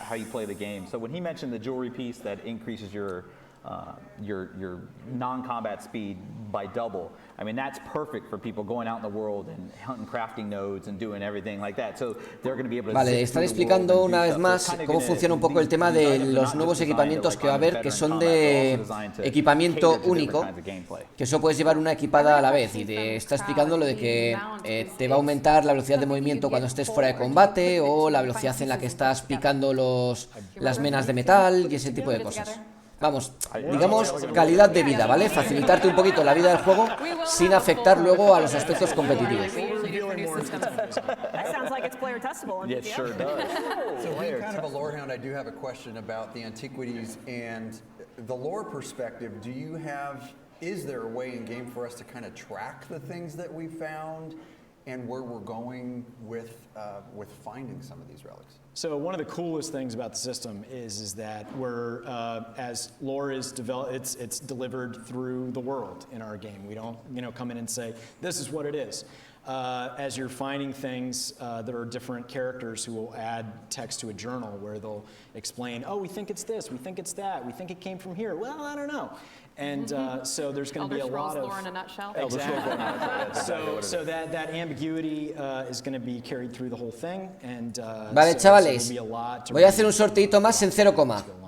How you play the game. So when he mentioned the jewelry piece that increases your non-combat speed by double. I mean, that's perfect for people going out in the world and hunting crafting nodes and doing everything like that. So they're going to be able to. Vale, están explicando una vez más cómo funciona un poco el tema de los nuevos equipamientos que va a haber, que son de equipamiento único, que solo puedes llevar una equipada a la vez. Y te está explicando lo de que te va a aumentar la velocidad de movimiento cuando estés fuera de combate o la velocidad en la que estás picando las menas de metal y ese tipo de cosas. Vamos, digamos calidad de vida, ¿vale? Facilitarte un poquito la vida del juego sin afectar luego a los aspectos competitivos. That sounds like it's player testable. Yeah, it sure does. So being kind of a lore hound, I do have a question about the Antiquities and the lore perspective. Is there a way in game for us to kind of track the things that we found and where we're going with finding some of these relics? So one of the coolest things about the system is that we're as lore is developed, it's delivered through the world in our game. We don't come in and say this is what it is. As you're finding things, there are different characters who will add text to a journal where they'll explain, oh, we think it's this, we think it's that, we think it came from here. Well, I don't know. And so there's going to be a lot of... lore in a nutshell. Exactly. So that ambiguity is going to be carried through the whole thing. And, vale, chavales, voy a hacer un sorteito más en 0,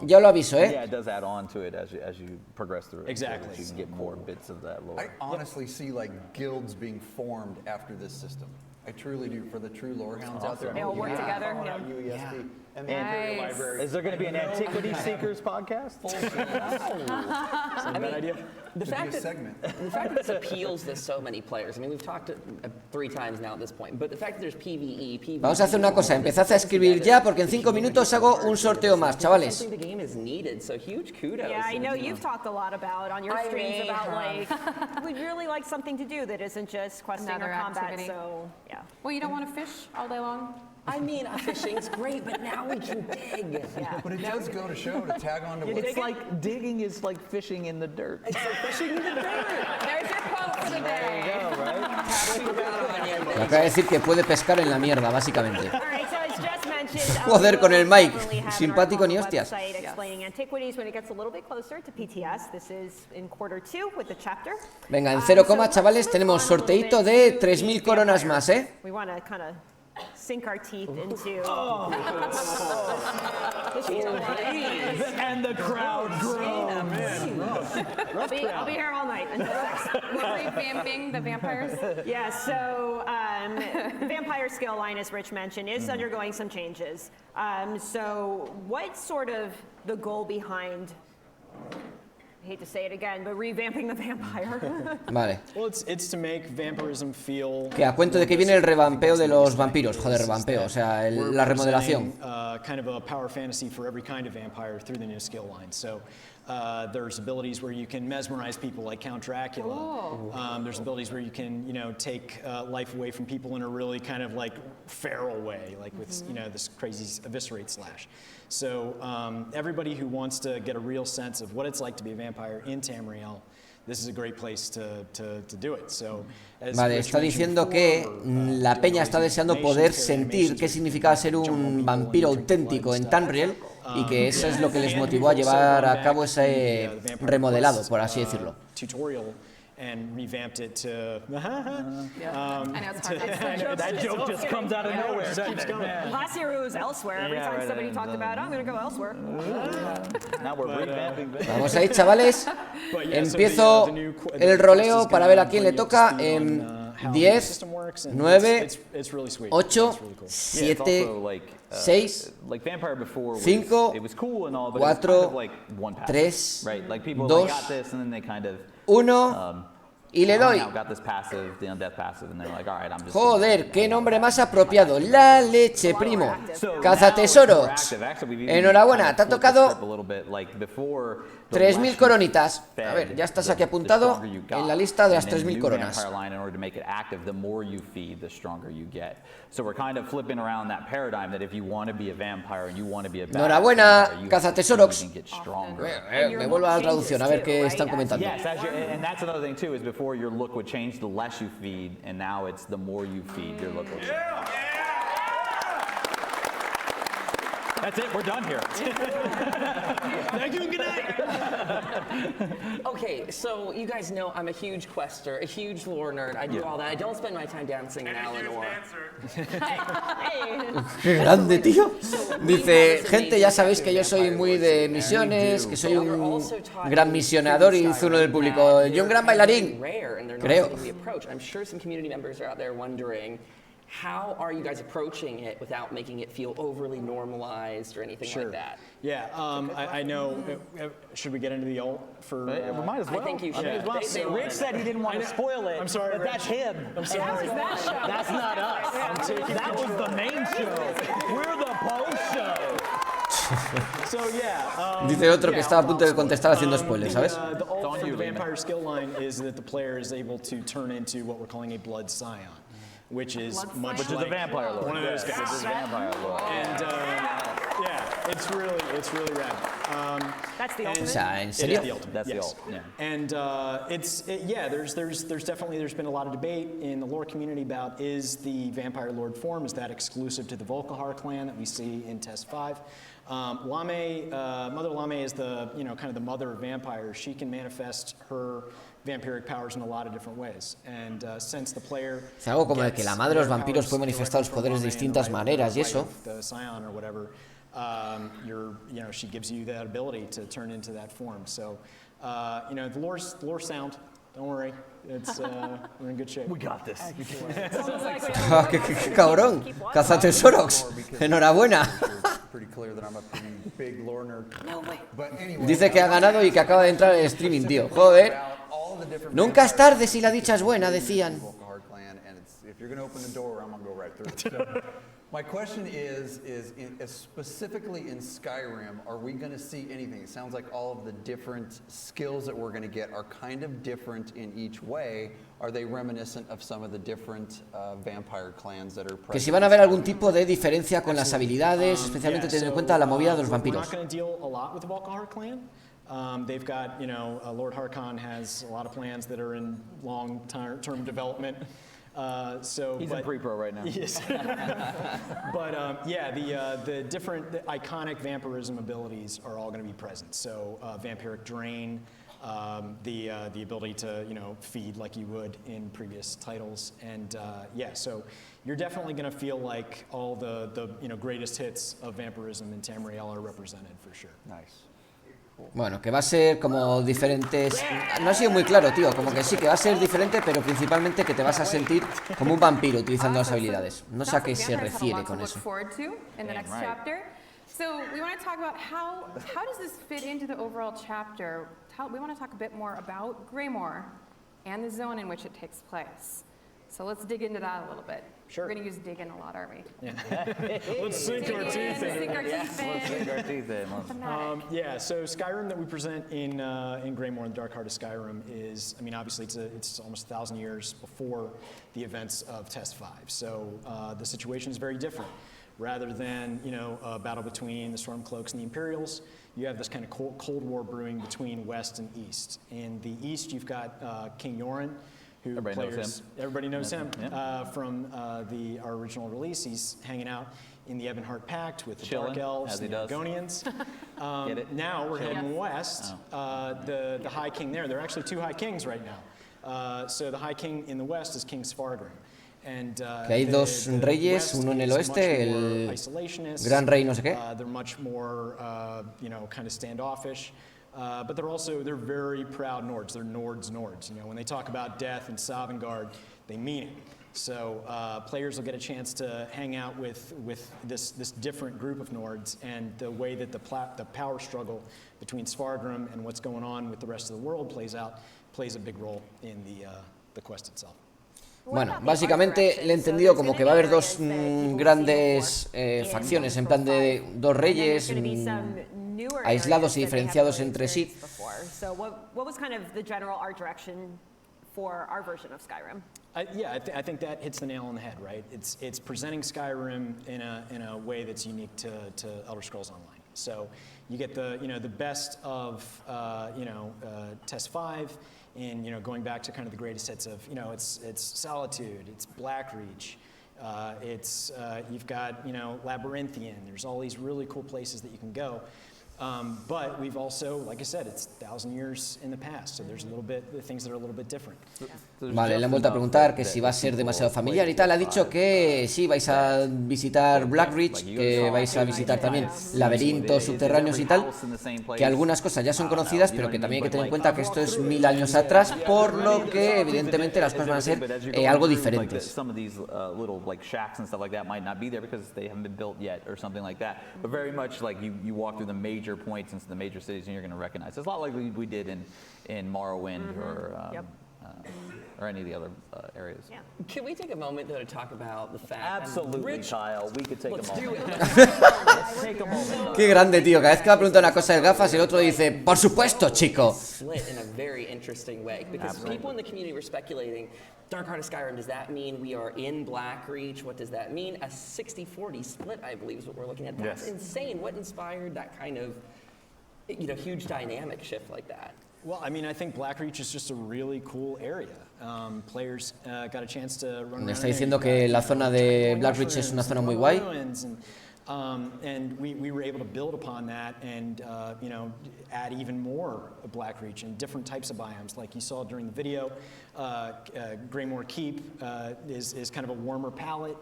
ya lo aviso, ¿eh? Yeah, it does add on to it as you progress through it. Exactly. So you can get more bits of that lore. I honestly see like guilds being formed after this system. I truly do, for the true lore hounds out there. They all work together. Yeah. And the Imperial Library. Is there going to be an Antiquities Seekers podcast? I mean, the fact that this appeals to so many players. I mean, we've talked 3 times now at this point, but the fact that there's PvE, PvP. Vamos a hacer una cosa, empezad a escribir ya porque en 5 minutos hago un sorteo más, chavales. The game is needed, so huge kudos. Yeah, I know you've talked a lot about on your streams about like we'd really like something to do that isn't just questing or combat. Activity. So yeah. Well, you don't want to fish all day long. I mean, fishing's great, but now we can dig. Yeah. But it does go to show to tag on to what's... It's like digging is like fishing in the dirt. It's like fishing in the dirt. There's your quote for the day. There you go, right? Acaba de decir que puede pescar en la mierda, básicamente. All right, so as just mentioned, Joder, con el mic, simpático ni hostias. Explaining Antiquities when it gets a little bit closer to PTS. This is in quarter 2 with the chapter. Venga, en 0, chavales, tenemos sorteito de 3.000 coronas más, ¿eh? We want to kind of sink our teeth into. And the crowd groans. I'll be here all night until 6. We're revamping the vampires. Yeah, so the vampire skill line, as Rich mentioned, is undergoing some changes. So what's sort of the goal behind, I hate to say it again, but revamping the vampire? Vale. Well, it's to make vampirism feel... Que a cuento de que viene el revampeo de los vampiros, joder, revampeo, o sea, la remodelación. Kind of a power fantasy for every kind of vampire through the new skill line. So there's abilities where you can mesmerize people like Count Dracula. There's abilities where you can, take life away from people in a really kind of like feral way, like with, this crazy eviscerate slash. So everybody who wants to get a real sense of what it's like to be a vampire in Tamriel, this is a great place to do it. So, vale, está diciendo que la peña está deseando poder sentir qué significaba ser un vampiro auténtico en Tamriel y que eso es lo que les motivó a llevar a cabo ese remodelado, por así decirlo. And revamped it to. I know it's hard. That joke just comes out of nowhere. Last year it was elsewhere. Every time somebody talked about, I'm going to go elsewhere. Now we're revamping. Vamos ahí, chavales. Empiezo el roleo para ver a quién le toca en 10, 9, 8, 7, 6, 5, 4, 3, 2, 1 y le doy. Joder, qué nombre más apropiado. La leche, primo. Cazatesoros. Enhorabuena, te ha tocado 3.000 coronitas. A ver, ya estás aquí apuntado en la lista de las 3.000 coronas. Enhorabuena, cazatesorox. Me vuelvo a la traducción, a ver qué están comentando. And that's another thing too, is before your look would change, the less you feed, and now it's the more you feed, your look will change. That's it, we're done here. Thank you and good night. Okay, so you guys know I'm a huge quester, a huge lore nerd. I do all that. I don't spend my time dancing in Eleanor. ¡Qué grande, tío! Dice, gente, ya sabéis que yo soy muy de misiones, que soy un gran misionador, y dice uno del público, yo un gran bailarín, creo. How are you guys approaching it without making it feel overly normalized or anything like that? Yeah, I know. Should we get into the ult for? We might as well. I think you should. Rich said he didn't want to spoil it. I'm sorry, but that's him. I'm sorry. How is that show? That's not us. That was the main show. We're the post show. So yeah. Dice otro que estaba a punto de contestar haciendo spoilers, ¿sabes? The ult for the vampire skill line is that the player is able to turn into what we're calling a blood scion, which is much which is like a vampire lord. One of those guys. This is vampire lord. And yeah, it's really rad. That's the ultimate. O sea, ¿en serio? That's the ult. Yeah. And there's been a lot of debate in the lore community about, is the vampire lord form, is that exclusive to the Volkihar clan that we see in Test 5? Mother Lame is the kind of the mother of vampires. She can manifest her vampiric powers in a lot of different ways, and since the player es algo como de que la madre de los vampiros puede manifestar los poderes de distintas maneras y eso. The scion or whatever, she gives you that ability to turn into that form. So, the lore's sound. Don't worry, we're in good shape. We got this. ¡Qué cabrón! ¡Cazatesorox! ¡Enhorabuena! Dice que ha ganado y que acaba de entrar en streaming, tío. Joder. Nunca es tarde si la dicha es buena, decían. My question is specifically in Skyrim, are we going to see anything? It sounds like all of the different skills that we're going to get are kind of different in each way. Are they reminiscent of some of the different vampire clans that are present? Que si van a ver algún tipo de diferencia con las habilidades, especialmente teniendo en cuenta la movida de los vampiros. We're not going to deal a lot with the Volkihar clan. They've got, Lord Harkon has a lot of plans that are in long-term development. He's in pre-pro right now. Yes. But the different iconic vampirism abilities are all going to be present. So vampiric drain, the ability to feed like you would in previous titles, and so you're definitely going to feel like all the greatest hits of vampirism in Tamriel are represented for sure. Nice. Bueno, que va a ser como diferentes. No ha sido muy claro, tío. Como que sí, que va a ser diferente, pero principalmente que te vas a sentir como un vampiro utilizando las habilidades. No sé a qué se refiere con eso. So we want to talk about how does this fit into the overall chapter. We want to talk a bit more about Greymoor and the zone in which it takes place. So let's dig into that a little bit. Sure. We're going to use dig in a lot, aren't we? Yeah. Let's sink our teeth in. Let's sink our teeth in. So Skyrim that we present in Greymoor, in the Dark Heart of Skyrim, is, obviously it's almost 1,000 years before the events of Test 5. So the situation is very different. Rather than, a battle between the Stormcloaks and the Imperials, you have this kind of Cold War brewing between West and East. In the East, you've got King Yoren, who everybody knows him from our original release. He's hanging out in the Ebonheart Pact with the Dark Elves and the Argonians. Now we're heading west. The High King there are actually two High Kings right now. So the High King in the west is King Svargrim. Que hay dos reyes, uno en el oeste, el gran rey no sé qué. They're much more, kind of standoffish. But they're very proud Nords. They're Nords. When they talk about death and Sovngarde, they mean it. So players will get a chance to hang out with this different group of Nords, and the way that the power struggle between Svargrim and what's going on with the rest of the world plays a big role in the quest itself. Bueno, básicamente le he entendido como que va a haber dos grandes facciones, en plan de dos reyes aislados y diferenciados entre sí. Yeah, I think that hits the nail on the head, right? It's presenting Skyrim in a way that's unique to Elder Scrolls Online. So you get the best of Test 5, and going back to kind of the greatest hits of it's Solitude, it's Blackreach, you've got Labyrinthian. There's all these really cool places that you can go. But we've also, like I said, it's 1,000 years in the past, so there's things that are a little bit different. Vale, le han vuelto a preguntar que si va a ser demasiado familiar y tal. Ha dicho que sí, vais a visitar Blackreach, que vais a visitar también laberintos subterráneos y tal, que algunas cosas ya son conocidas, pero que también hay que tener en cuenta que esto es 1000 años atrás, por lo que evidentemente las cosas van a ser algo diferentes. Points into the major cities, and you're going to recognize. It's a lot like we did in Morrowind or any of the other areas. Yeah. Can we take a moment though to talk about the fact? Absolutely, Kyle. We could take a moment. Let's take a moment. Qué grande, tío. Cada vez que va a preguntar una cosa de gafas, el otro dice, por supuesto, chico. Split in a very interesting way, because people in the community were speculating. Dark Heart of Skyrim, does that mean we are in Blackreach? What does that mean? A 60-40 split, I believe, is what we're looking at. That's insane. What inspired that kind of, huge dynamic shift like that? Well, I mean, I think Blackreach is just a really cool area. Players got a chance to run. Me está diciendo que la zona de Blackreach es una zona muy guay. And we were able to build upon that and add even more Blackreach and different types of biomes, like you saw during the video. Greymoor Keep is kind of a warmer palette,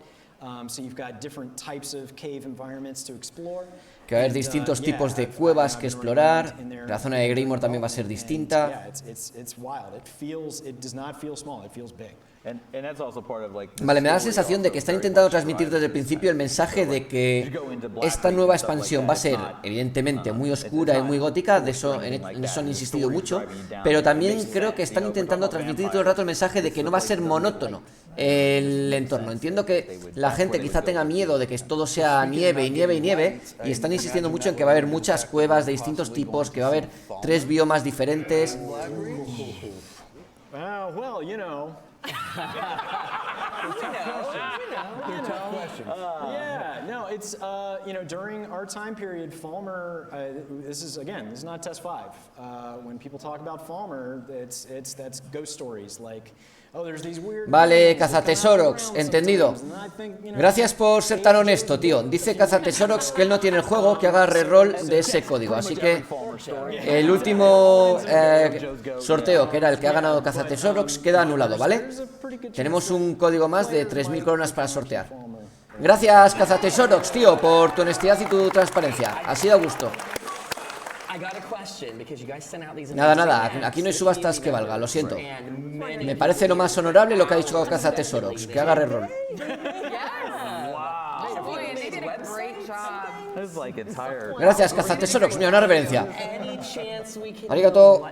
so you've got different types of cave environments to explore. Que va a haber distintos tipos de cuevas que explorar. La zona de Greymoor también va a ser distinta. It's wild. It does not feel small. It feels big. Vale, me da la sensación de que están intentando transmitir desde el principio el mensaje de que esta nueva expansión va a ser evidentemente muy oscura y muy gótica, en eso han insistido mucho, pero también creo que están intentando transmitir todo el rato el mensaje de que no va a ser monótono el entorno. Entiendo que la gente quizá tenga miedo de que todo sea nieve y nieve y nieve, y están insistiendo mucho en que va a haber muchas cuevas de distintos tipos, que va a haber 3 biomas diferentes. Yeah, no, it's during our time period, Falmer. This is not Test 5. When people talk about Falmer, that's ghost stories like. Vale, Cazatesorox, entendido. Gracias por ser tan honesto, tío. Dice Cazatesorox que él no tiene el juego, que haga reroll de ese código. Así que el último sorteo, que era el que ha ganado Cazatesorox, queda anulado, ¿vale? Tenemos un código más de 3000 coronas para sortear. Gracias, Cazatesorox, tío, por tu honestidad y tu transparencia. Ha sido a gusto. Nada, aquí no hay subastas que valga, lo siento. Me parece lo más honorable lo que ha dicho Cazatesorox, que haga reroll. Gracias, Cazatesorox, mira, una reverencia. Arigato.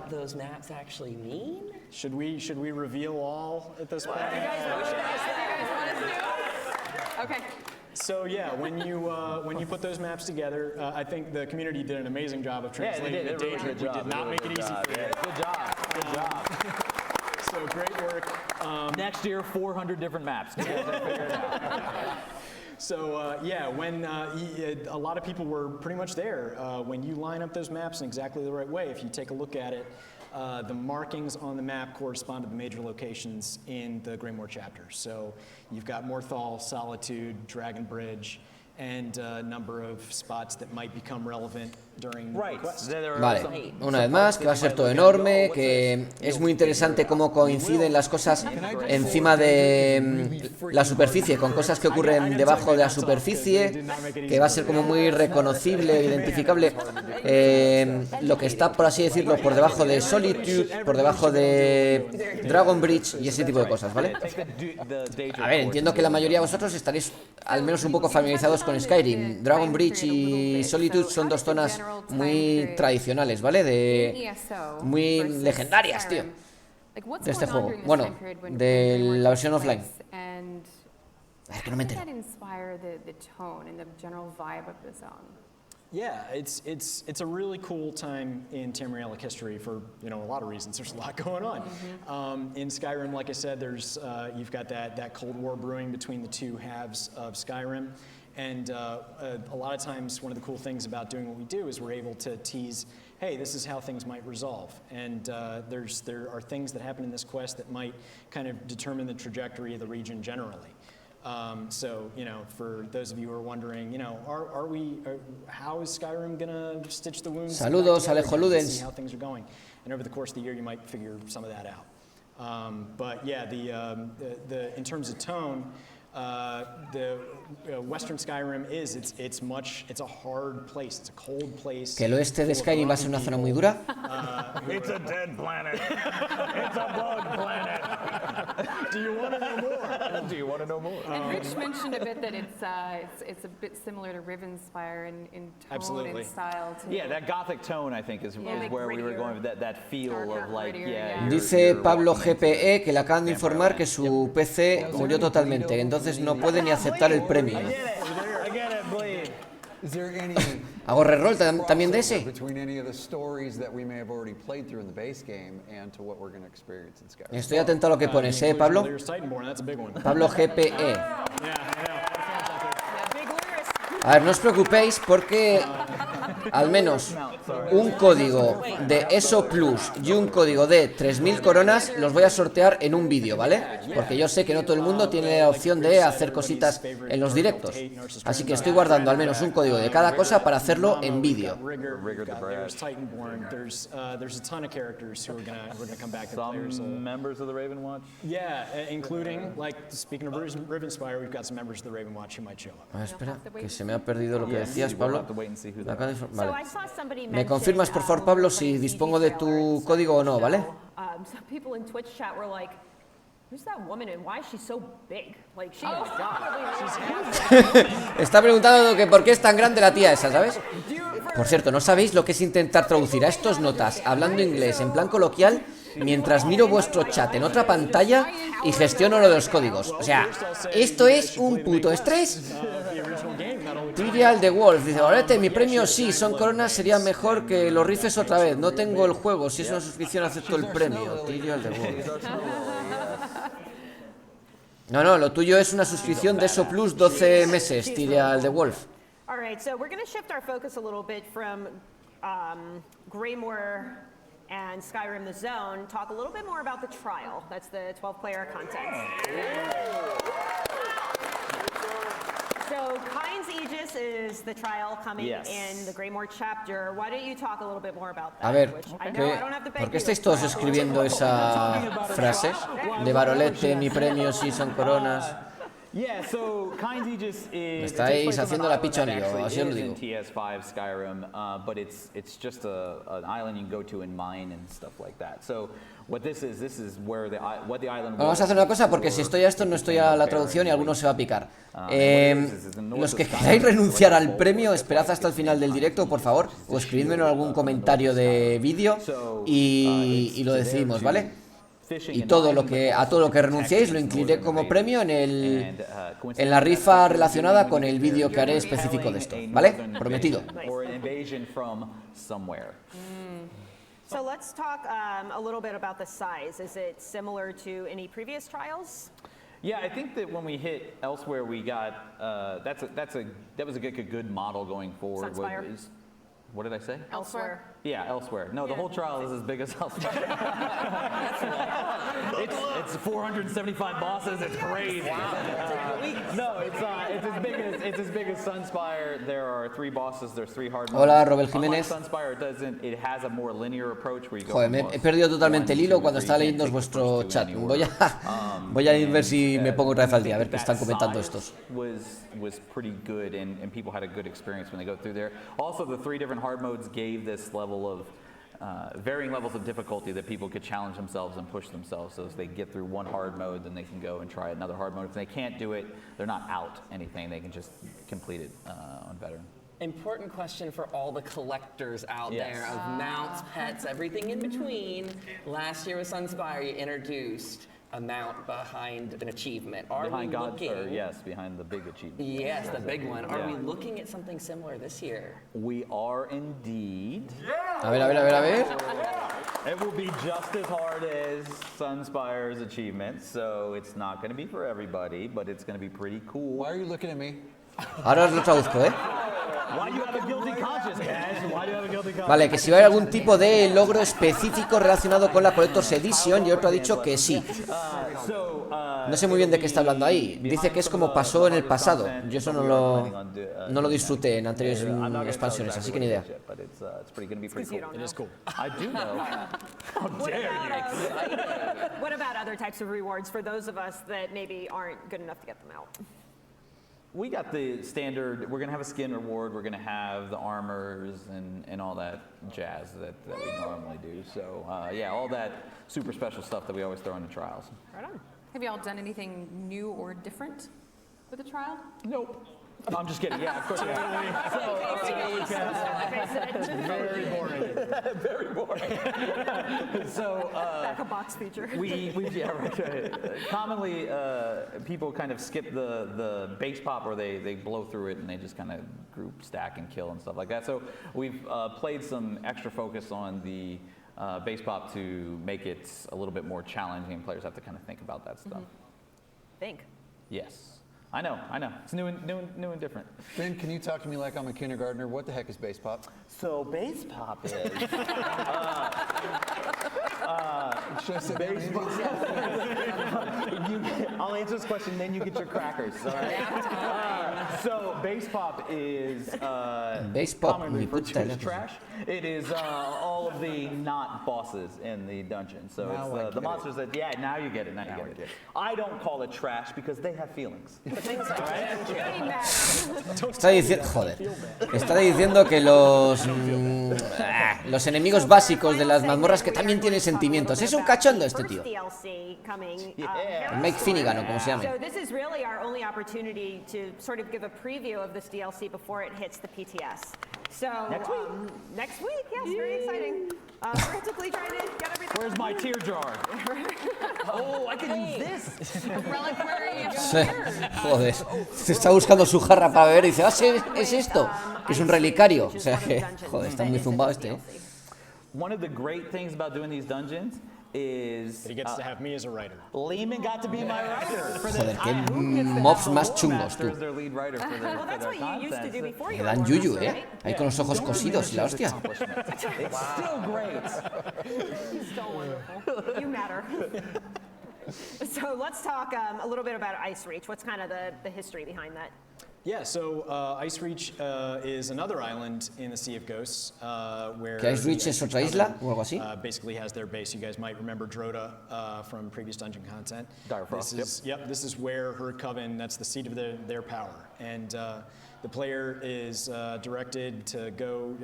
Should we reveal all at this point? Okay. So yeah, when you put those maps together, I think the community did an amazing job of translating the data. We did not make it easy for you. Good job. So great work. Next year, 400 different maps. So when a lot of people were pretty much there, when you line up those maps in exactly the right way, if you take a look at it, the markings on the map correspond to the major locations in the Greymoor chapter. So you've got Morthal, Solitude, Dragon Bridge, and a number of spots that might become relevant during the quest. Vale, una vez más, que va a ser todo enorme, que es muy interesante cómo coinciden las cosas encima de la superficie, con cosas que ocurren debajo de la superficie, que va a ser como muy reconocible, identificable, lo que está, por así decirlo, por debajo de Solitude, por debajo de Dragon Bridge y ese tipo de cosas, ¿vale? A ver, entiendo que la mayoría de vosotros estaréis al menos un poco familiarizados con Skyrim. Dragon Bridge y Solitude son dos zonas muy tradicionales, ¿vale? Muy legendarias, tío. de este juego. Bueno, de la versión offline. A ver, que no me entero. Yeah, it's a really cool time in Tamrielic history for a lot of reasons. There's a lot going on. In Skyrim, like I said, there's you've got that Cold War brewing between the two halves of Skyrim, and a lot of times one of the cool things about doing what we do is we're able to tease, hey, this is how things might resolve, and there are things that happen in this quest that might kind of determine the trajectory of the region generally. So, for those of you who are wondering, how is Skyrim gonna stitch the wounds? Saludos, Alejo Ludens. See how things are going, and over the course of the year, you might figure some of that out. But yeah, in terms of tone, the Western Skyrim it's a hard place. It's a cold place. Que el oeste de Skyrim va a ser una zona muy dura. It's a dead planet. It's a bug planet. Do you want to know more? Do you want to know more? And Rich mentioned a bit that it's a bit similar to Rivenspire in tone and style. Yeah, that gothic tone I think is where we were going with that feel of like Dice Pablo GPE que le acaban de informar que su PC murió totalmente, entonces no puede ni aceptar el premio. ¿Hago reroll también de ese? Estoy atento a lo que pones, Pablo. Pablo GPE. A ver, no os preocupéis porque al menos un código de ESO Plus y un código de 3000 coronas los voy a sortear en un vídeo, ¿vale? Porque yo sé que no todo el mundo tiene la opción de hacer cositas en los directos. Así que estoy guardando al menos un código de cada cosa para hacerlo en vídeo. Some members of the Raven Watch? Yeah, including, like, speaking of Rivenspire, we've got some members of the Raven Watch who might show up. Espera, que se me ha perdido lo que decías, Pablo. Vale. ¿Me confirmas, por favor, Pablo, si dispongo de tu código o no, vale? Está preguntando que por qué es tan grande la tía esa, ¿sabes? Por cierto, ¿no sabéis lo que es intentar traducir a estos notas hablando inglés en plan coloquial mientras miro vuestro chat en otra pantalla y gestiono lo de los códigos? O sea, esto es un puto estrés. Trivial the Wolf dice: Valete, mi premio sí, son coronas, sería mejor que lo rifes otra vez. No tengo el juego, si es una suscripción acepto el premio. Trivial the Wolf. No, lo tuyo es una suscripción de ESO Plus 12 meses, Trivial the Wolf. Alright, so we're going to shift our focus a little bit from Greymoor and Skyrim the Zone, talk a little bit more about the trial. That's the 12-player content. So Kyne's Aegis is the trial coming in the Greymoor chapter. Why don't you talk a little bit more about that? A ver, ¿por qué estáis todos escribiendo esa frase? De Barolete, mi premio sí son coronas. Yeah, so Kyne's Aegis is estáis haciendo la pichonio, así os lo digo. TS5 Skyrim, but it's just an island you can go to and mine and stuff like that. So what this is where what the island. Vamos a hacer una cosa porque si estoy a esto no estoy a la traducción y alguno se va a picar. Los que queráis renunciar al premio, esperad hasta el final del directo, por favor, o escribidmelo en algún comentario de vídeo y lo decidimos, ¿vale? Y todo lo que renunciéis lo incluiré como premio en la rifa relacionada con el vídeo que haré específico de esto, ¿vale? Prometido. So let's talk a little bit about the size. Is it similar to any previous trials? Yeah, I think that when we hit Elsewhere, we got that was a good model going forward. What did I say? Elsewhere. Yeah, Elsewhere. No, the whole trial is as big as Elsewhere. It's 475 bosses. It's crazy. No, it's as big as Sunspire. There are 3 bosses. There's 3 hard modes. Hola, Robert Jiménez. Sunspire it has a more linear approach where you go. Joder, me he perdido totalmente el hilo cuando estaba leyendo vuestro chat. Voy a ir a ver si me pongo otra vez al día, a ver qué están comentando estos. Was pretty good and people had a good experience when they go through there. Also, the 3 different hard modes gave this level of varying levels of difficulty that people could challenge themselves and push themselves. So as they get through one hard mode, then they can go and try another hard mode. If they can't do it, they're not out anything. They can just complete it on veteran. Important question for all the collectors out there of mounts, pets, everything in between. Last year with Sunspire, you introduced a mount behind an achievement. Behind the big achievement. Yes, the big one. Are we looking at something similar this year? We are indeed. A ver. It will be just as hard as Sunspire's achievement, so it's not going to be for everybody, but it's going to be pretty cool. Why are you looking at me? Ahora os lo traduzco, ¿eh? Why do you have a guilty conscience, guys? Why do you have a guilty conscience? Vale, que si hay algún tipo de logro específico relacionado con la Collector's Edition, y otro ha dicho que sí. No sé muy bien de qué está hablando ahí. Dice que es como pasó en el pasado. Yo eso no lo disfruté en anteriores expansiones, así que ni idea. What about other types of rewards for those of us that maybe aren't good enough to get them out? We got the standard, we're going to have a skin reward, we're going to have the armors and all that jazz that we normally do. So, yeah, all that super special stuff that we always throw in the trials. Right on. Have y'all done anything new or different with the trial? Nope. I'm just kidding. Yeah, of course. Very boring. Very boring. So back a box feature. Commonly people kind of skip the base pop, or they blow through it and they just kind of group stack and kill and stuff like that. So we've played some extra focus on the base pop to make it a little bit more challenging. Players have to kind of think about that stuff. Think. Yes. I know. It's new and different. Ben, can you talk to me like I'm a kindergartner? What the heck is base pop? So base pop is I'll answer this question, then you get your crackers. All right? So base pop is commonly referred to as trash. It is all of the not bosses in the dungeon. So it's the monsters that now you get it. Now you get it. I don't call it trash because they have feelings. Está diciendo que los enemigos básicos de las mazmorras que también tienen sentimientos. Es un cachondo este tío. Mike Finnegan o como se llame. So this is really our only opportunity to sort of give a preview of this DLC before it hits the PTS. So next week, yes, very exciting. Frantically trying to get everything. Where's my tear jar? Oh, I can use this. Joder, se está buscando su jarra para beber y dice, es esto, que es un relicario. O sea que, joder, está muy zumbado este, ¿eh? One of the great things about doing these dungeons is he gets to have me as a writer. Lehman got to be my writer. Joder, qué mobs más chungos, tú. Well, that's what you used to do before you Le dan yuyu, ¿eh? Ahí con los ojos cosidos y la hostia. It's still great. You're still wonderful. You matter. So let's talk a little bit about Ice Reach. What's kind of the history behind that? Yeah, so Ice Reach is another island in the Sea of Ghosts where Ice Reach es otra isla o algo así. Basically has their base. You guys might remember Droda from previous dungeon content. This is where her coven, that's the seat of their power. And the player is directed to go,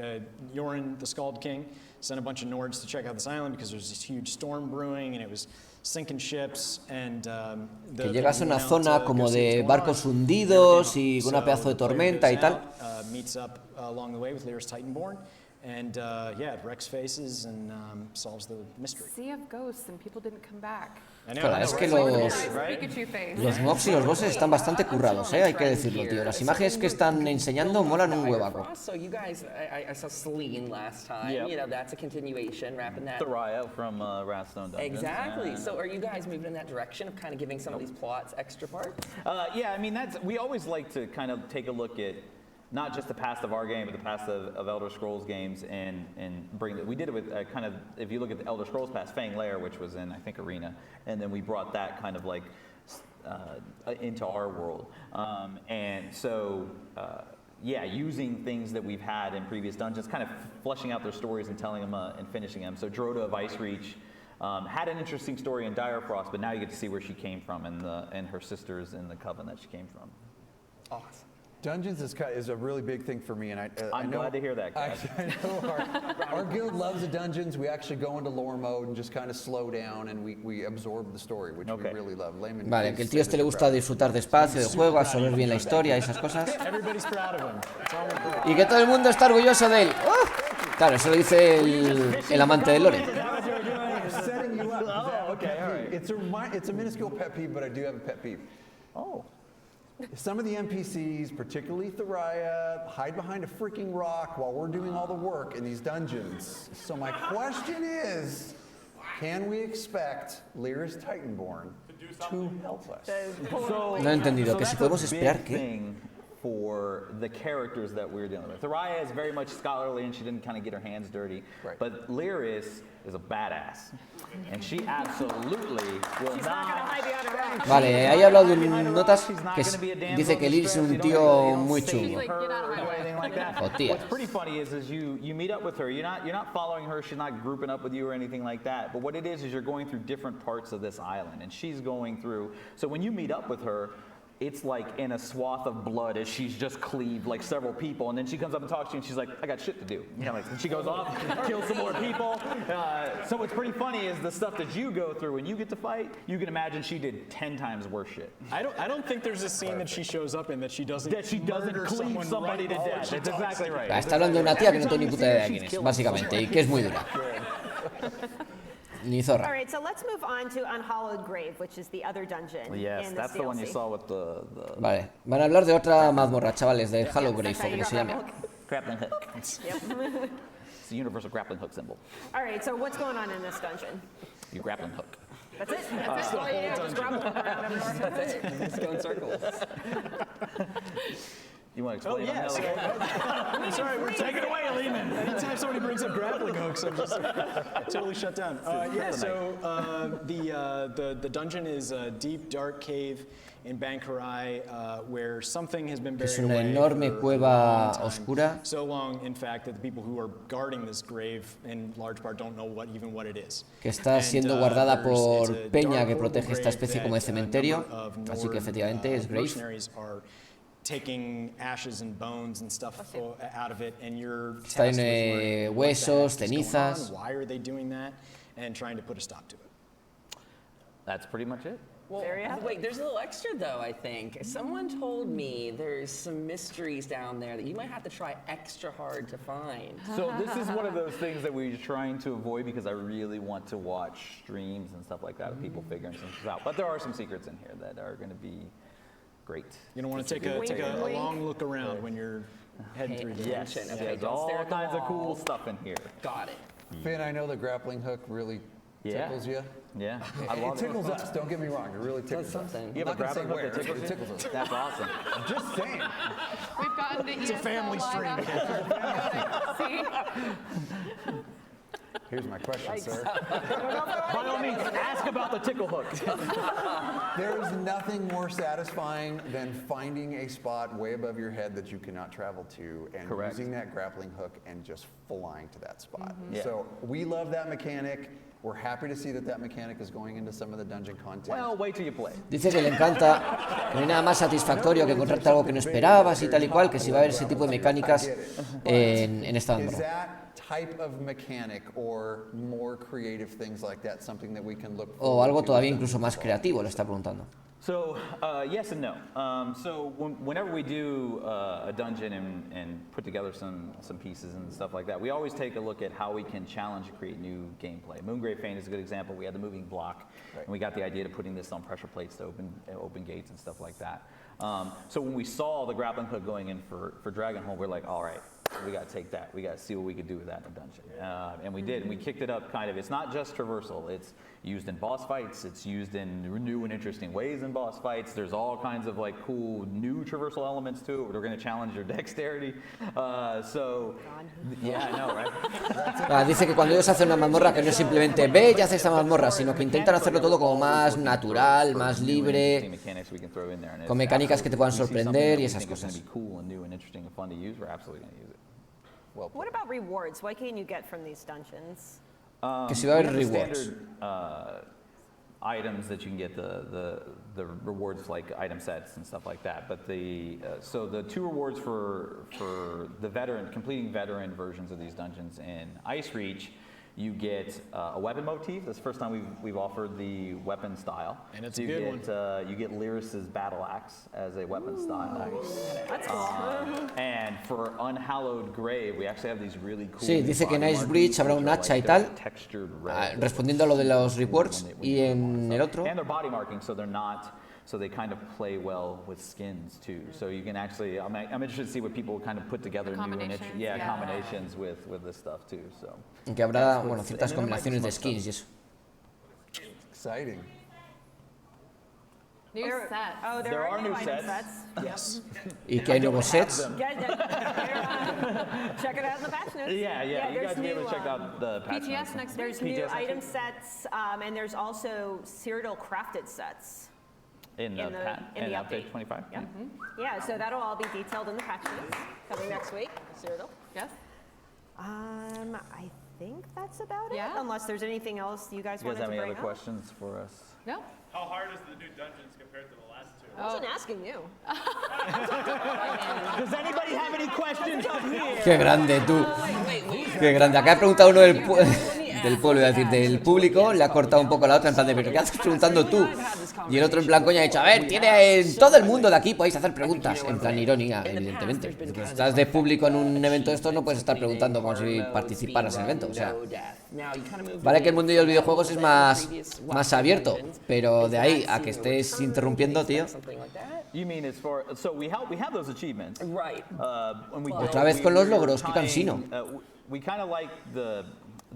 Yorin, the Scald King, sent a bunch of Nords to check out this island because there's this huge storm brewing and it was sinking ships and que llegas a una zona como de barcos hundidos y con una pedazo de tormenta y tal. Meets up along the way with Lyra's Titanborn and it wrecks faces and solves the mystery. Sea of Ghosts and people didn't come back. Claro, es que los mobs y los bosses están bastante currados, hay que decirlo, tío. Las imágenes que están enseñando molan un huevaco. So you guys, I saw Celine last time. Yep. You know, that's a continuation, wrapping that. The Raya from Wrathstone Dungeons. Exactly. So are you guys moving in that direction of kind of giving some of these plots extra parts? Yeah, I mean, we always like to kind of take a look at not just the past of our game, but the past of Elder Scrolls games, and bring it. We did it with kind of, if you look at the Elder Scrolls past, Fang Lair, which was in, I think, Arena, and then we brought that kind of like into our world. And so, using things that we've had in previous dungeons, kind of fleshing out their stories and telling them and finishing them. So Droda of Ice Reach had an interesting story in Dire Frost, but now you get to see where she came from and her sisters and the coven that she came from. Awesome. Dungeons is a really big thing for me, and I'm glad to hear that, Cash. I know our guild loves the dungeons. We actually go into lore mode and just kind of slow down, and we absorb the story, which we really love. Vale, que el tío le gusta disfrutar despacio del juego, absorber bien la historia y esas cosas. Y que todo el mundo está orgulloso de él. Claro, eso lo dice el amante de lore. It's a minuscule pet peeve, but I do have a pet peeve. Some of the NPCs, particularly Thariah, hide behind a freaking rock while we're doing all the work in these dungeons. So my question is, can we expect Lyris Titanborn to help us? No he entendido, que si podemos esperar que... For the characters that we're dealing with. Thariah is very much scholarly and she didn't kind of get her hands dirty. Right. But Lyris is a badass. And she absolutely will not. Vale, ahí ha hablado de notas que dice que Lyris es un tío muy chungo. What's pretty funny is you meet up with her. You're not following her. She's not grouping up with you or anything like that. But what it is you're going through different parts of this island, and she's going through. So when you meet up with her, it's like in a swath of blood as she's just cleaved like several people, and then she comes up and talks to you and she's like, I got shit to do. You know, like, and she goes off, kills some more people. So what's pretty funny is the stuff that you go through when you get to fight, you can imagine she did 10 times worse shit. I don't think there's a scene that she shows up in that she doesn't cleave somebody to death. That's exactly right. Está hablando de una tía que no tengo ni puta idea de quién es, básicamente, y que es muy dura. Ni zorra. All right, so let's move on to Unhallowed Grave, which is the other dungeon. Yes, that's the one you saw with the... Vale, van a hablar de otra mazmorra, chavales, de Hallowed Grave, o como se llame. Grappling hook. It's the universal grappling hook symbol. All right, so what's going on in this dungeon? You grappling hook. That's it? That's all you do, just grapple hook around everyone. That's it. Just go in circles. You want to explain? I'm sorry, we're taking it away, Lehman. Anytime somebody brings up grappling hooks, I'm just totally shut down. The dungeon is a deep, dark cave in Bankarai where something has been buried away. Es una enorme cueva oscura. So long, in fact, that the people who are guarding this grave, in large part, don't know what it is. Que está siendo guardada por peña que protege esta especie como de cementerio. Así que efectivamente es grave. Taking ashes and bones and stuff out of it, and you're tiene huesos, cenizas. Why are they doing that? And trying to put a stop to it. That's pretty much it. Well, wait, there's a little extra though, I think. Someone told me there's some mysteries down there that you might have to try extra hard to find. So this is one of those things that we're trying to avoid because I really want to watch streams and stuff like that of people figuring some things out. But there are some secrets in here that are going to be great. You don't want to take a long look around when you're heading through the Yes, there's all kinds of cool stuff in here. Got it. Finn, I know the grappling hook really tickles you. Yeah. It tickles us, don't get me wrong. It really tickles us. You have a grappling hook that tickles us? That's awesome. I'm just saying. We've gotten to It's a family stream. Here's my question, sir. By all means, ask about the tickle hook. There is nothing more satisfying than finding a spot way above your head that you cannot travel to and using that grappling hook and just flying to that spot. So we love that mechanic. We're happy to see that mechanic is going into some of the dungeon content. Well, wait till you play. Dice que le encanta, que no hay nada más satisfactorio que encontrarte algo que no esperabas y tal y cual, que si va a haber ese tipo de mecánicas en esta mazmorra. Type of mechanic or more creative things like that, something that we can look O algo todavía incluso más creativo, le está preguntando. So, yes and no. So whenever we do a dungeon and put together some pieces and stuff like that, we always take a look at how we can challenge and create new gameplay. Moongrave Fane is a good example. We had the moving block, and we got the idea to putting this on pressure plates to open gates and stuff like that. So when we saw the grappling hook going in for Dragonhold, we're like, all right, we got to take that. We got to see what we could do with that in a dungeon. And we did, and we kicked it up kind of. It's not just traversal. It's used in boss fights. It's used in new and interesting ways in boss fights. There's all kinds of like cool new traversal elements to it. We're going to challenge your dexterity. So, yeah, I know, right? Dice que cuando ellos hacen una mazmorra que no es simplemente ve y hace esta mazmorra, sino que intentan hacerlo todo como más natural, más libre, con mecánicas que te puedan sorprender y esas cosas. What about rewards? What can you get from these dungeons? Que si va a haber rewards. items that you can get the rewards like item sets and stuff like that. But so the 2 rewards for the veteran, completing veteran versions of these dungeons in Ice Reach, you get a weapon motif. That's the first time we've offered the weapon style. And it's a good one. You get Lyris's battle axe as a weapon style. Nice. That's cool. And for Unhallowed Grave, we actually have these really cool. Sí, dice que en Ice Bridge habrá un hacha y tal, respondiendo a lo de los rewards, y en el otro. And they're body marking, so they're not. So they kind of play well with skins too. So you can actually, I'm interested to see what people kind of put together combinations with this stuff too. So. Que habrá, bueno, ciertas combinaciones de skins y eso. Exciting. New set. Oh, there are new sets. Yes. ¿Y que hay nuevos sets? Check it out in the patch notes. Yeah, you guys will be able to check out the patch PTS notes. next There's week. new item sets, and there's also Cyrodiil crafted sets. In the update 25? Yeah. Yeah, so that'll all be detailed in the patch notes coming next week. Cyrodiil. Yes. I think that's about it. Unless there's anything else you guys wanted to bring up. You guys have any other questions for us? No. How hard is the new dungeons compared to the last 2? I wasn't asking you. Does anybody have any questions up here? Qué grande tú. Qué grande. Acá he preguntado uno del pueblo, iba a decir, del público, le ha cortado un poco la otra en plan de, pero ¿qué haces preguntando tú? Y el otro en plan coña ha dicho, a ver, todo el mundo de aquí podéis hacer preguntas, en plan ironía, evidentemente. Porque si estás de público en un evento de estos no puedes estar preguntando como si participaras en el evento, o sea. Vale que el mundo de los videojuegos es más abierto, pero de ahí a que estés interrumpiendo, tío. You mean as far, so we have those achievements. Right. Otra vez con los logros, qué cansino. We kind of like the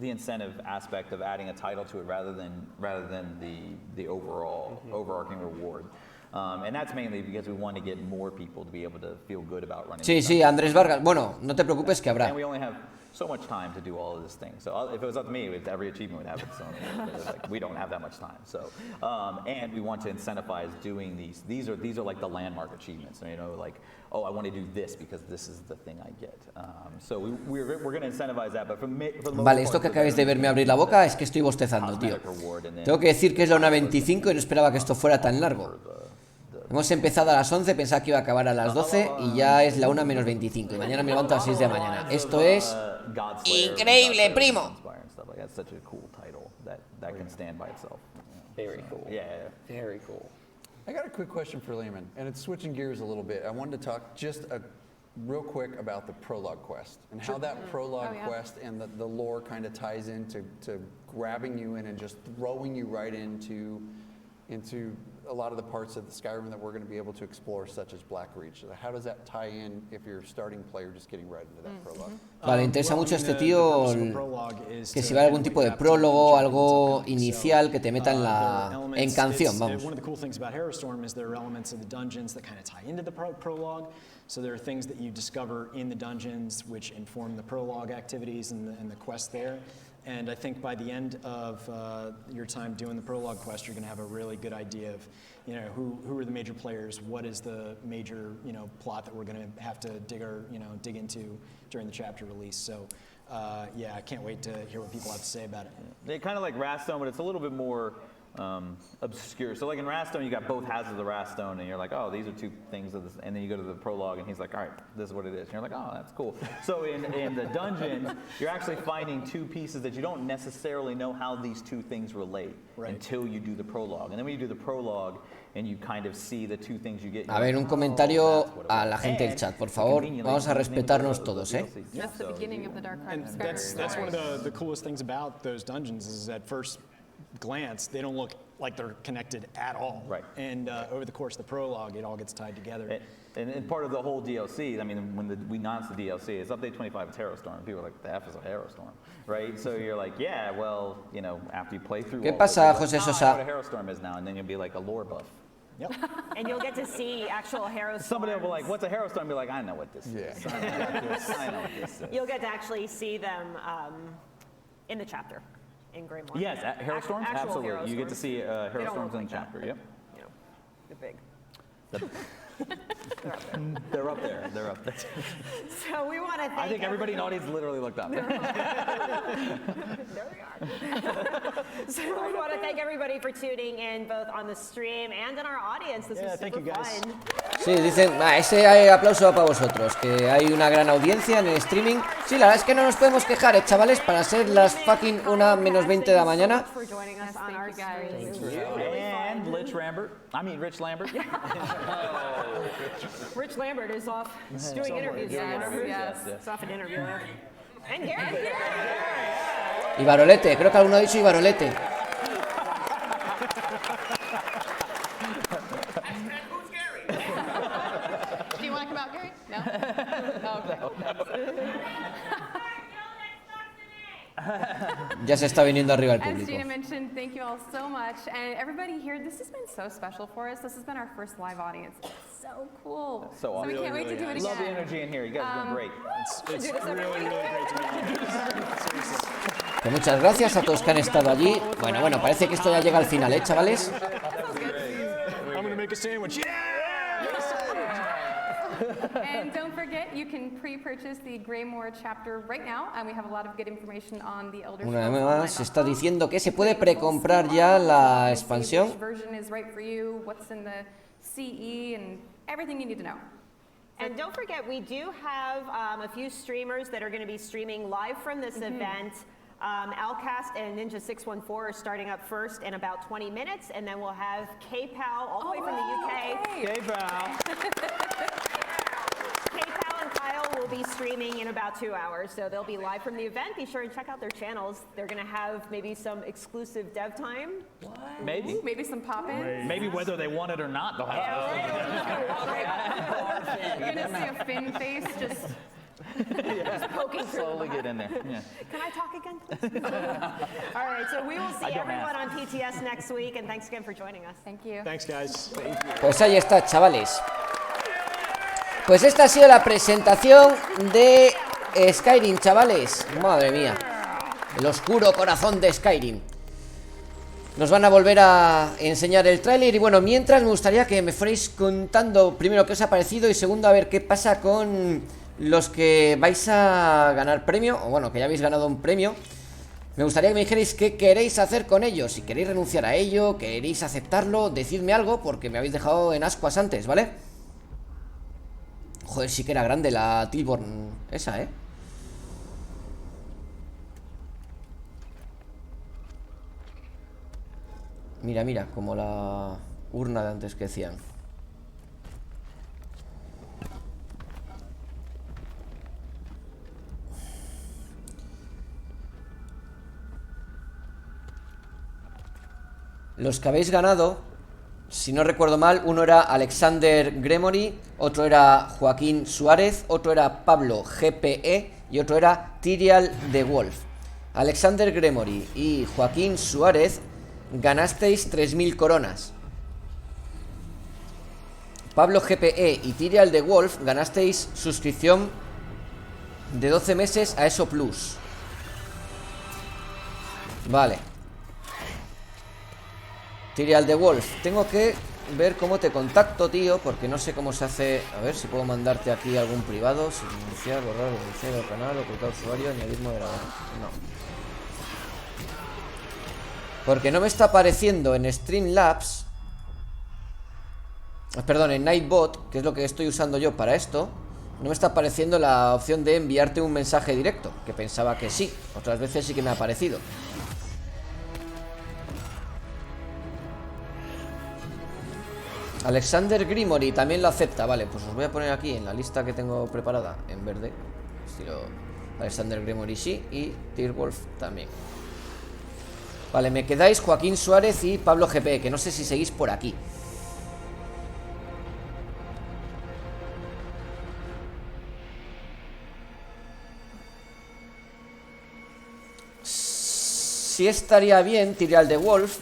incentive aspect of adding a title to it rather than the overall overarching reward. And that's mainly because we want to get more people to be able to feel good about running. Sí, Andrés Vargas. Bueno, no te preocupes que habrá. And we only have so much time to do all of this thing. So if it was up to me, every achievement would have its own. Like, we don't have that much time. So and we want to incentivize doing these. These are like the landmark achievements. You know, like, oh, I want to do this because this is the thing I get. So we're going to incentivize that. But for the most Vale, esto que acabáis de verme abrir la boca es que estoy bostezando, tío. Tengo que decir que es la 1:25 y no esperaba que esto fuera tan largo. Hemos empezado a las 11, pensaba que iba a acabar a las 12 y ya es la 1:25 y mañana me levanto a las 6 de la mañana. Esto es increíble, primo. Very cool. Yeah. Very cool. I got a quick question for Lehman, and it's switching gears a little bit. I wanted to talk just real quick about the Prologue Quest and how that Prologue Quest and the lore kind of ties into grabbing you in and just throwing you right into a lot of the parts of the Skyrim that we're going to be able to explore, such as Black Reach. How does that tie in if you're a starting player just getting right into that prologue? Vale, interesa mucho este tío que si va a algún tipo de prólogo, algo inicial que te meta en canción, vamos. One of the cool things about Harrowstorm is there are elements of the dungeons that kind of tie into the prologue. So there are things that you discover in the dungeons which inform the prologue activities and the quest there. And I think by the end of your time doing the prologue quest, you're going to have a really good idea of, you know, who are the major players, what is the major, you know, plot that we're going to have to dig into during the chapter release. So, yeah, I can't wait to hear what people have to say about it. They kind of like Wrathstone, but it's a little bit more obscure. So like in Wrathstone, you got both halves of the Wrathstone, and you're like, oh, these are two things of this, and then you go to the prologue, and he's like, all right, this is what it is. And you're like, oh, that's cool. So in the dungeon, you're actually finding two pieces that you don't necessarily know how these two things relate until you do the prologue. And then when you do the prologue, and you kind of see the two things you get. A ver, un comentario a la gente del chat, por favor. Vamos a respetarnos todos, ¿eh? That's the beginning of the Dark Heart of Skyrim. That's one of the coolest things about those dungeons is at first glance, they don't look like they're connected at all. Right. And over the course of the prologue, it all gets tied together. And part of the whole DLC, I mean, when we announced the DLC, it's update 25, it's Harrowstorm. People are like, the F is a Harrowstorm, right? So you're like, yeah, well, you know, after you play through ¿Qué pasa, José I know Sosa? what a Harrowstorm is now, and then you'll be like a lore buff. Yep. And you'll get to see actual Harrowstorms. Somebody will be like, what's a Harrowstorm? Be like, I know what this is. I know what this is. You'll get to actually see them in the chapter. In Greymoor. Yes, Harrowstorms? Absolutely. You get to see Harrowstorms in the chapter, yep. You know, they're big. They're up there. They're up there. So we want to thank. I think everybody in the audience literally looked up. There we are. So we want to thank everybody for tuning in, both on the stream and in our audience. This was super fun. Sí, dicen, ese aplauso para vosotros, que hay una gran audiencia en el streaming. Sí, la verdad es que no nos podemos quejar, chavales, para ser las fucking 1:20 de la mañana. And Rich Lambert. Rich Lambert. Rich Lambert is off doing interviews. Yes. It's off an interview. And Garrett. Y Barolete, creo que alguno ha dicho y Barolete. Do you want to come out, Gary? No? Oh, okay. Ya se está viniendo arriba el As público. Gina mentioned, thank you all so much. And everybody here, this has been so special for us. This has been our first live audience. It's so cool. So awesome. we can't wait to do it again. Love the energy in here. You guys are doing great. It's really great to meet you. Seriously. Pues muchas gracias a todos que han estado allí. Bueno, parece que esto ya llega al final, chavales. I'm gonna make a sandwich. Yeah! And don't forget, you can pre-purchase the Greymoor chapter right now, and we have a lot of good information on the Elder Una vez más se está diciendo que se puede precomprar ya la expansión. Which version is right for you, what's in the CE, and everything you need to know. And don't forget, we do have a few streamers that are going to be streaming live from this event. Alcast and Ninja614 are starting up first in about 20 minutes, and then we'll have K-Pal all the way from the UK. K-Pal. K-Pal and Kyle will be streaming in about 2 hours, so they'll be live from the event. Be sure and check out their channels. They're going to have maybe some exclusive dev time. What? Maybe. Maybe some pop-ins. Maybe whether they want it or not, they'll have You're going to see a Finn face just... Just poking through. Slowly get in there. Yeah. Can I talk again, please? All right, so we will see everyone on PTS next week, and thanks again for joining us. Thank you. Thanks, guys. Thank you. Pues ahí está, chavales. Pues esta ha sido la presentación de Skyrim, chavales. Madre mía. El oscuro corazón de Skyrim. Nos van a volver a enseñar el tráiler. Y bueno, mientras me gustaría que me fuerais contando primero qué os ha parecido y segundo a ver qué pasa con los que vais a ganar premio, o bueno, que ya habéis ganado un premio. Me gustaría que me dijerais qué queréis hacer con ellos. Si queréis renunciar a ello, queréis aceptarlo, decidme algo, porque me habéis dejado en ascuas antes, ¿vale? Joder, sí que era grande la Tilborn esa, Mira, como la urna de antes que decían. Los que habéis ganado, si no recuerdo mal, uno era Alexander Gremory, otro era Joaquín Suárez, otro era Pablo GPE y otro era Tyrial the Wolf. Alexander Gremory y Joaquín Suárez ganasteis 3000 coronas. Pablo GPE y Tyrial the Wolf ganasteis suscripción de 12 meses a ESO Plus. Vale. Tyrial the Wolf, tengo que ver cómo te contacto, tío, porque no sé cómo se hace. A ver si puedo mandarte aquí algún privado. Silenciar, borrar, iniciar el canal, ocultar usuario, añadir moderador. No. Porque no me está apareciendo en Streamlabs. Perdón, en Nightbot, que es lo que estoy usando yo para esto. No me está apareciendo la opción de enviarte un mensaje directo, que pensaba que sí. Otras veces sí que me ha aparecido. Alexander Gremory también lo acepta. Vale, pues os voy a poner aquí en la lista que tengo preparada en verde. Estilo Alexander Gremory sí. Y Tirwolf también. Vale, me quedáis Joaquín Suárez y Pablo GP, que no sé si seguís por aquí. Sí estaría bien Tyrial the Wolf,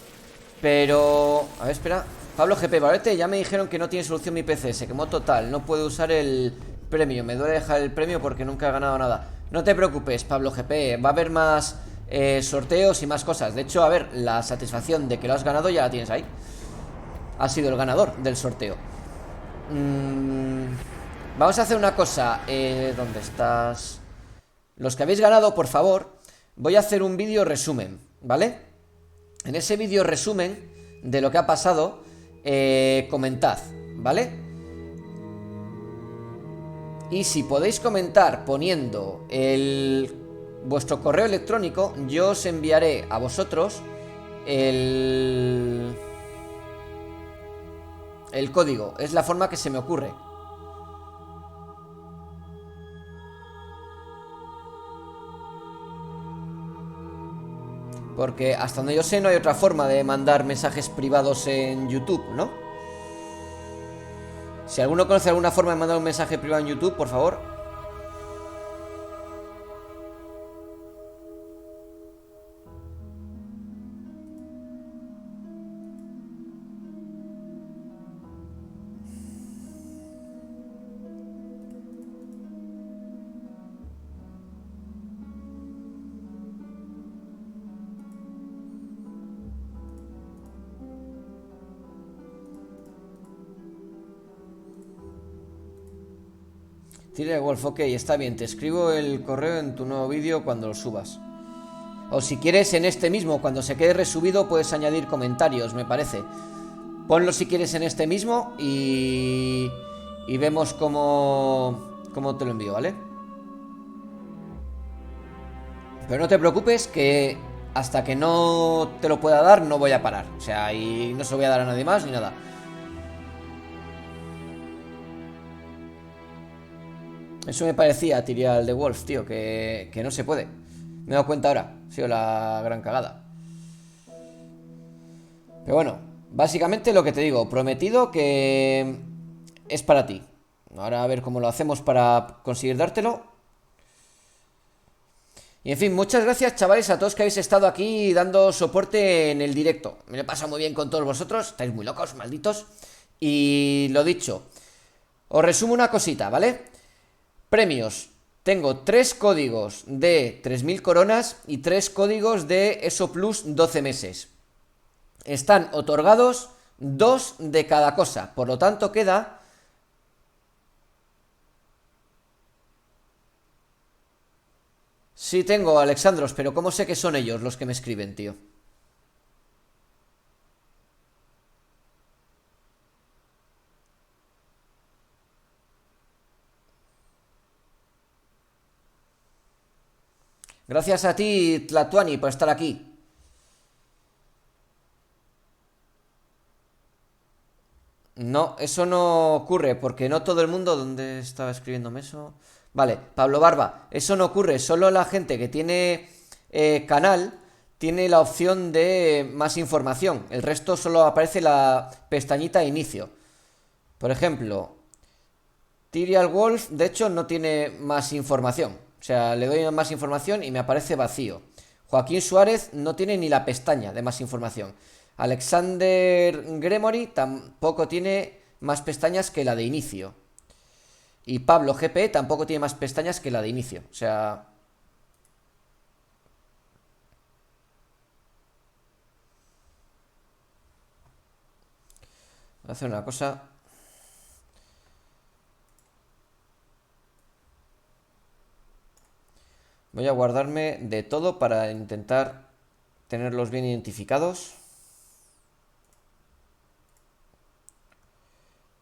pero... A ver, espera. Pablo GP, Valete, ya me dijeron que no tiene solución mi PC. Se quemó total, no puedo usar el premio. Me duele dejar el premio porque nunca he ganado nada. No te preocupes, Pablo GP. Va a haber más sorteos y más cosas. De hecho, a ver, la satisfacción de que lo has ganado ya la tienes ahí. Has sido el ganador del sorteo. Vamos a hacer una cosa. ¿Dónde estás? Los que habéis ganado, por favor, voy a hacer un vídeo resumen, ¿vale? En ese vídeo resumen de lo que ha pasado, comentad, ¿vale? Y si podéis comentar poniendo vuestro correo electrónico, yo os enviaré a vosotros el código. Es la forma que se me ocurre. Porque hasta donde yo sé no hay otra forma de mandar mensajes privados en YouTube, ¿no? Si alguno conoce alguna forma de mandar un mensaje privado en YouTube, por favor. Tire Wolf, ok, está bien, te escribo el correo en tu nuevo vídeo cuando lo subas. O si quieres en este mismo, cuando se quede resubido, puedes añadir comentarios, me parece. Ponlo si quieres en este mismo y vemos cómo te lo envío, ¿vale? Pero no te preocupes que hasta que no te lo pueda dar no voy a parar. O sea, y no se lo voy a dar a nadie más ni nada. Eso me parecía, Tyrial de Wolf, tío, que no se puede. Me he dado cuenta ahora, ha sido la gran cagada. Pero bueno, básicamente lo que te digo, prometido que es para ti. Ahora a ver cómo lo hacemos para conseguir dártelo. Y en fin, muchas gracias, chavales, a todos que habéis estado aquí dando soporte en el directo. Me lo he pasado muy bien con todos vosotros, estáis muy locos, malditos. Y lo dicho, os resumo una cosita, ¿vale? Premios. Tengo 3 códigos de 3000 coronas y 3 códigos de ESO Plus 12 meses. Están otorgados 2 de cada cosa. Por lo tanto queda... Sí tengo, Alexandros, pero ¿cómo sé que son ellos los que me escriben, tío? Gracias a ti, Tlatuani, por estar aquí. No, eso no ocurre, porque no todo el mundo... ¿Dónde estaba escribiéndome eso? Vale, Pablo Barba, eso no ocurre. Solo la gente que tiene canal tiene la opción de más información. El resto solo aparece la pestañita inicio. Por ejemplo, Tyrial Wolf, de hecho, no tiene más información. O sea, le doy más información y me aparece vacío. Joaquín Suárez no tiene ni la pestaña de más información. Alexander Gremory tampoco tiene más pestañas que la de inicio. Y Pablo GP tampoco tiene más pestañas que la de inicio. O sea... Voy a hacer una cosa... Voy a guardarme de todo para intentar tenerlos bien identificados.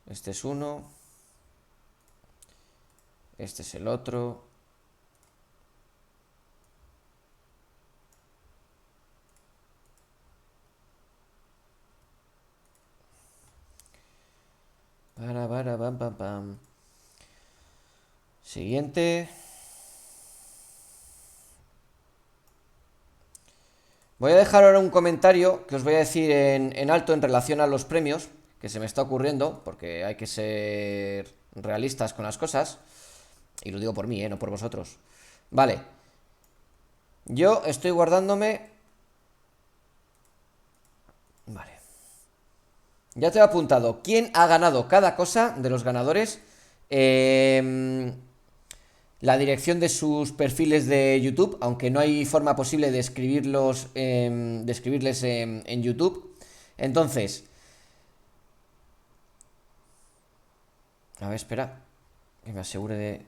Este es uno. Este es el otro. Pam, pam, pam. Siguiente. Voy a dejar ahora un comentario que os voy a decir en alto en relación a los premios, que se me está ocurriendo, porque hay que ser realistas con las cosas. Y lo digo por mí, no por vosotros. Vale. Yo estoy guardándome... Vale. Ya te he apuntado quién ha ganado cada cosa de los ganadores. La dirección de sus perfiles de YouTube, aunque no hay forma posible de escribirles en YouTube. Entonces, A ver, espera, que me asegure de...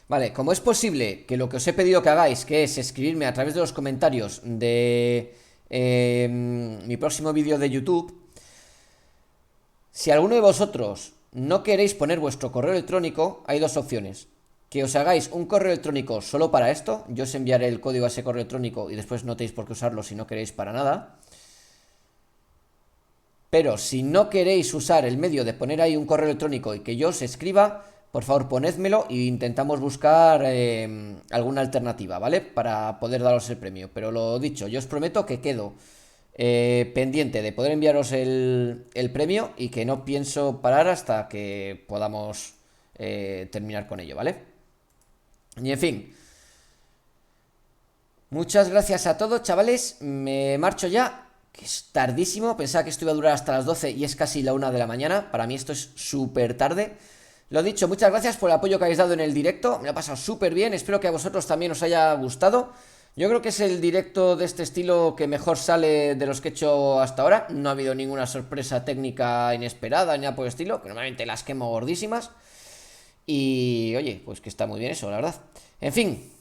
Vale, como es posible que lo que os he pedido que hagáis, que es escribirme a través de los comentarios de mi próximo vídeo de YouTube, si alguno de vosotros no queréis poner vuestro correo electrónico, hay dos opciones. Que os hagáis un correo electrónico solo para esto, yo os enviaré el código a ese correo electrónico y después no tenéis por qué usarlo si no queréis para nada. Pero si no queréis usar el medio de poner ahí un correo electrónico y que yo os escriba, por favor ponédmelo e intentamos buscar alguna alternativa, ¿vale? Para poder daros el premio. Pero lo dicho, yo os prometo que quedo pendiente de poder enviaros el premio y que no pienso parar hasta que podamos terminar con ello, ¿vale? Y en fin, muchas gracias a todos, chavales. Me marcho ya, que es tardísimo. Pensaba que esto iba a durar hasta las 12 y es casi la 1 de la mañana. Para mí esto es súper tarde. Lo dicho, muchas gracias por el apoyo que habéis dado en el directo. Me lo he pasado súper bien, espero que a vosotros también os haya gustado. Yo creo que es el directo de este estilo que mejor sale de los que he hecho hasta ahora. No ha habido ninguna sorpresa técnica inesperada ni nada por el estilo, que normalmente las quemo gordísimas. Y oye, pues que está muy bien eso, la verdad. En fin,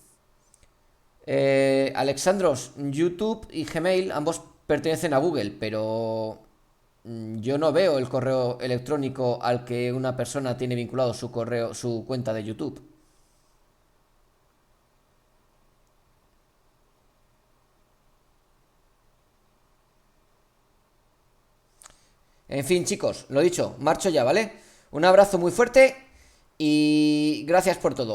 Alexandros, YouTube y Gmail ambos pertenecen a Google, pero yo no veo el correo electrónico al que una persona tiene vinculado su cuenta de YouTube. En fin, chicos, lo dicho, marcho ya, ¿vale? Un abrazo muy fuerte y gracias por todo.